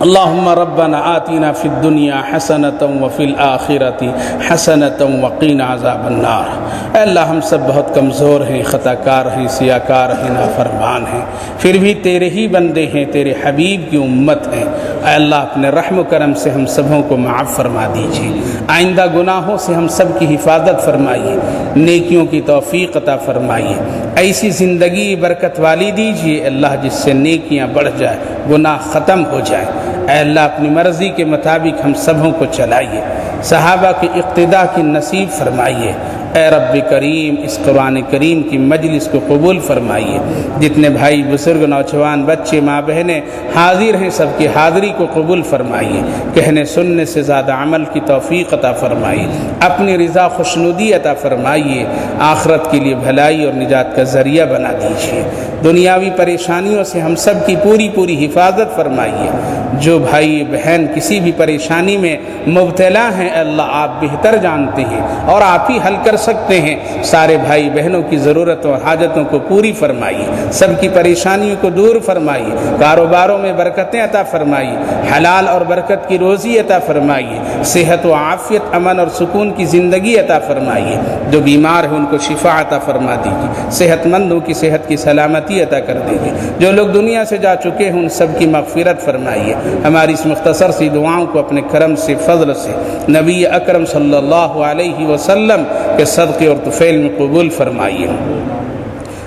اللہم ربنا آتنا فی الدنیا حسنۃ وفی الآخرۃ حسنۃ وقنا عذاب النار۔ اے اللہ ہم سب بہت کمزور ہیں، خطا کار ہیں، سیاہ کار ہیں، نافرمان ہیں، پھر بھی تیرے ہی بندے ہیں، تیرے حبیب کی امت ہیں۔ اے اللہ اپنے رحم و کرم سے ہم سبوں کو معاف فرما دیجیے، آئندہ گناہوں سے ہم سب کی حفاظت فرمائیے، نیکیوں کی توفیق عطا فرمائیے، ایسی زندگی برکت والی دیجیے اللہ جس سے نیکیاں بڑھ جائے، گناہ ختم ہو جائے۔ اے اللہ اپنی مرضی کے مطابق ہم سبوں کو چلائیے، صحابہ کی اقتداء کی نصیب فرمائیے، اے رب کریم اس قرآن کریم کی مجلس کو قبول فرمائیے۔ جتنے بھائی بزرگ نوجوان بچے ماں بہنیں حاضر ہیں سب کی حاضری کو قبول فرمائیے۔ کہنے سننے سے زیادہ عمل کی توفیق عطا فرمائیے، اپنی رضا خوشنودی عطا فرمائیے، آخرت کے لیے بھلائی اور نجات کا ذریعہ بنا دیجیے۔ دنیاوی پریشانیوں سے ہم سب کی پوری حفاظت فرمائیے۔ جو بھائی بہن کسی بھی پریشانی میں مبتلا ہیں اللہ آپ بہتر جانتے ہیں اور آپ ہی حل کر سکتے ہیں۔ سارے بھائی بہنوں کی ضرورتوں اور حاجتوں کو پوری فرمائیے، سب کی پریشانیوں کو دور فرمائیے، کاروباروں میں برکتیں عطا فرمائیے، حلال اور برکت کی روزی عطا فرمائیے، صحت و عافیت، امن اور سکون کی زندگی عطا فرمائیے۔ جو بیمار ہیں ان کو شفا عطا فرما دیجیے، صحت مندوں کی صحت کی سلامتی عطا کر دیجیے۔ جو لوگ دنیا سے جا چکے ہیں ان سب کی مغفرت فرمائیے۔ ہماری اس مختصر سی دعاؤں کو اپنے کرم سے فضل سے نبی اکرم صلی اللہ علیہ وسلم کے صدقے اور طفیل میں قبول فرمائیے۔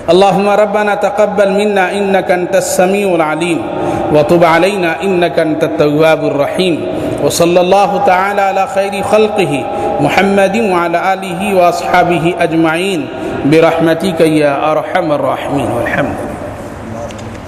اللهم ربنا تقبل منا إنك أنت السميع العليم وتب علينا إنك أنت التواب الرحيم وصلى الله تعالى على خير خلقه محمد وعلى آله وأصحابه أجمعين برحمتك يا أرحم الراحمين والحمد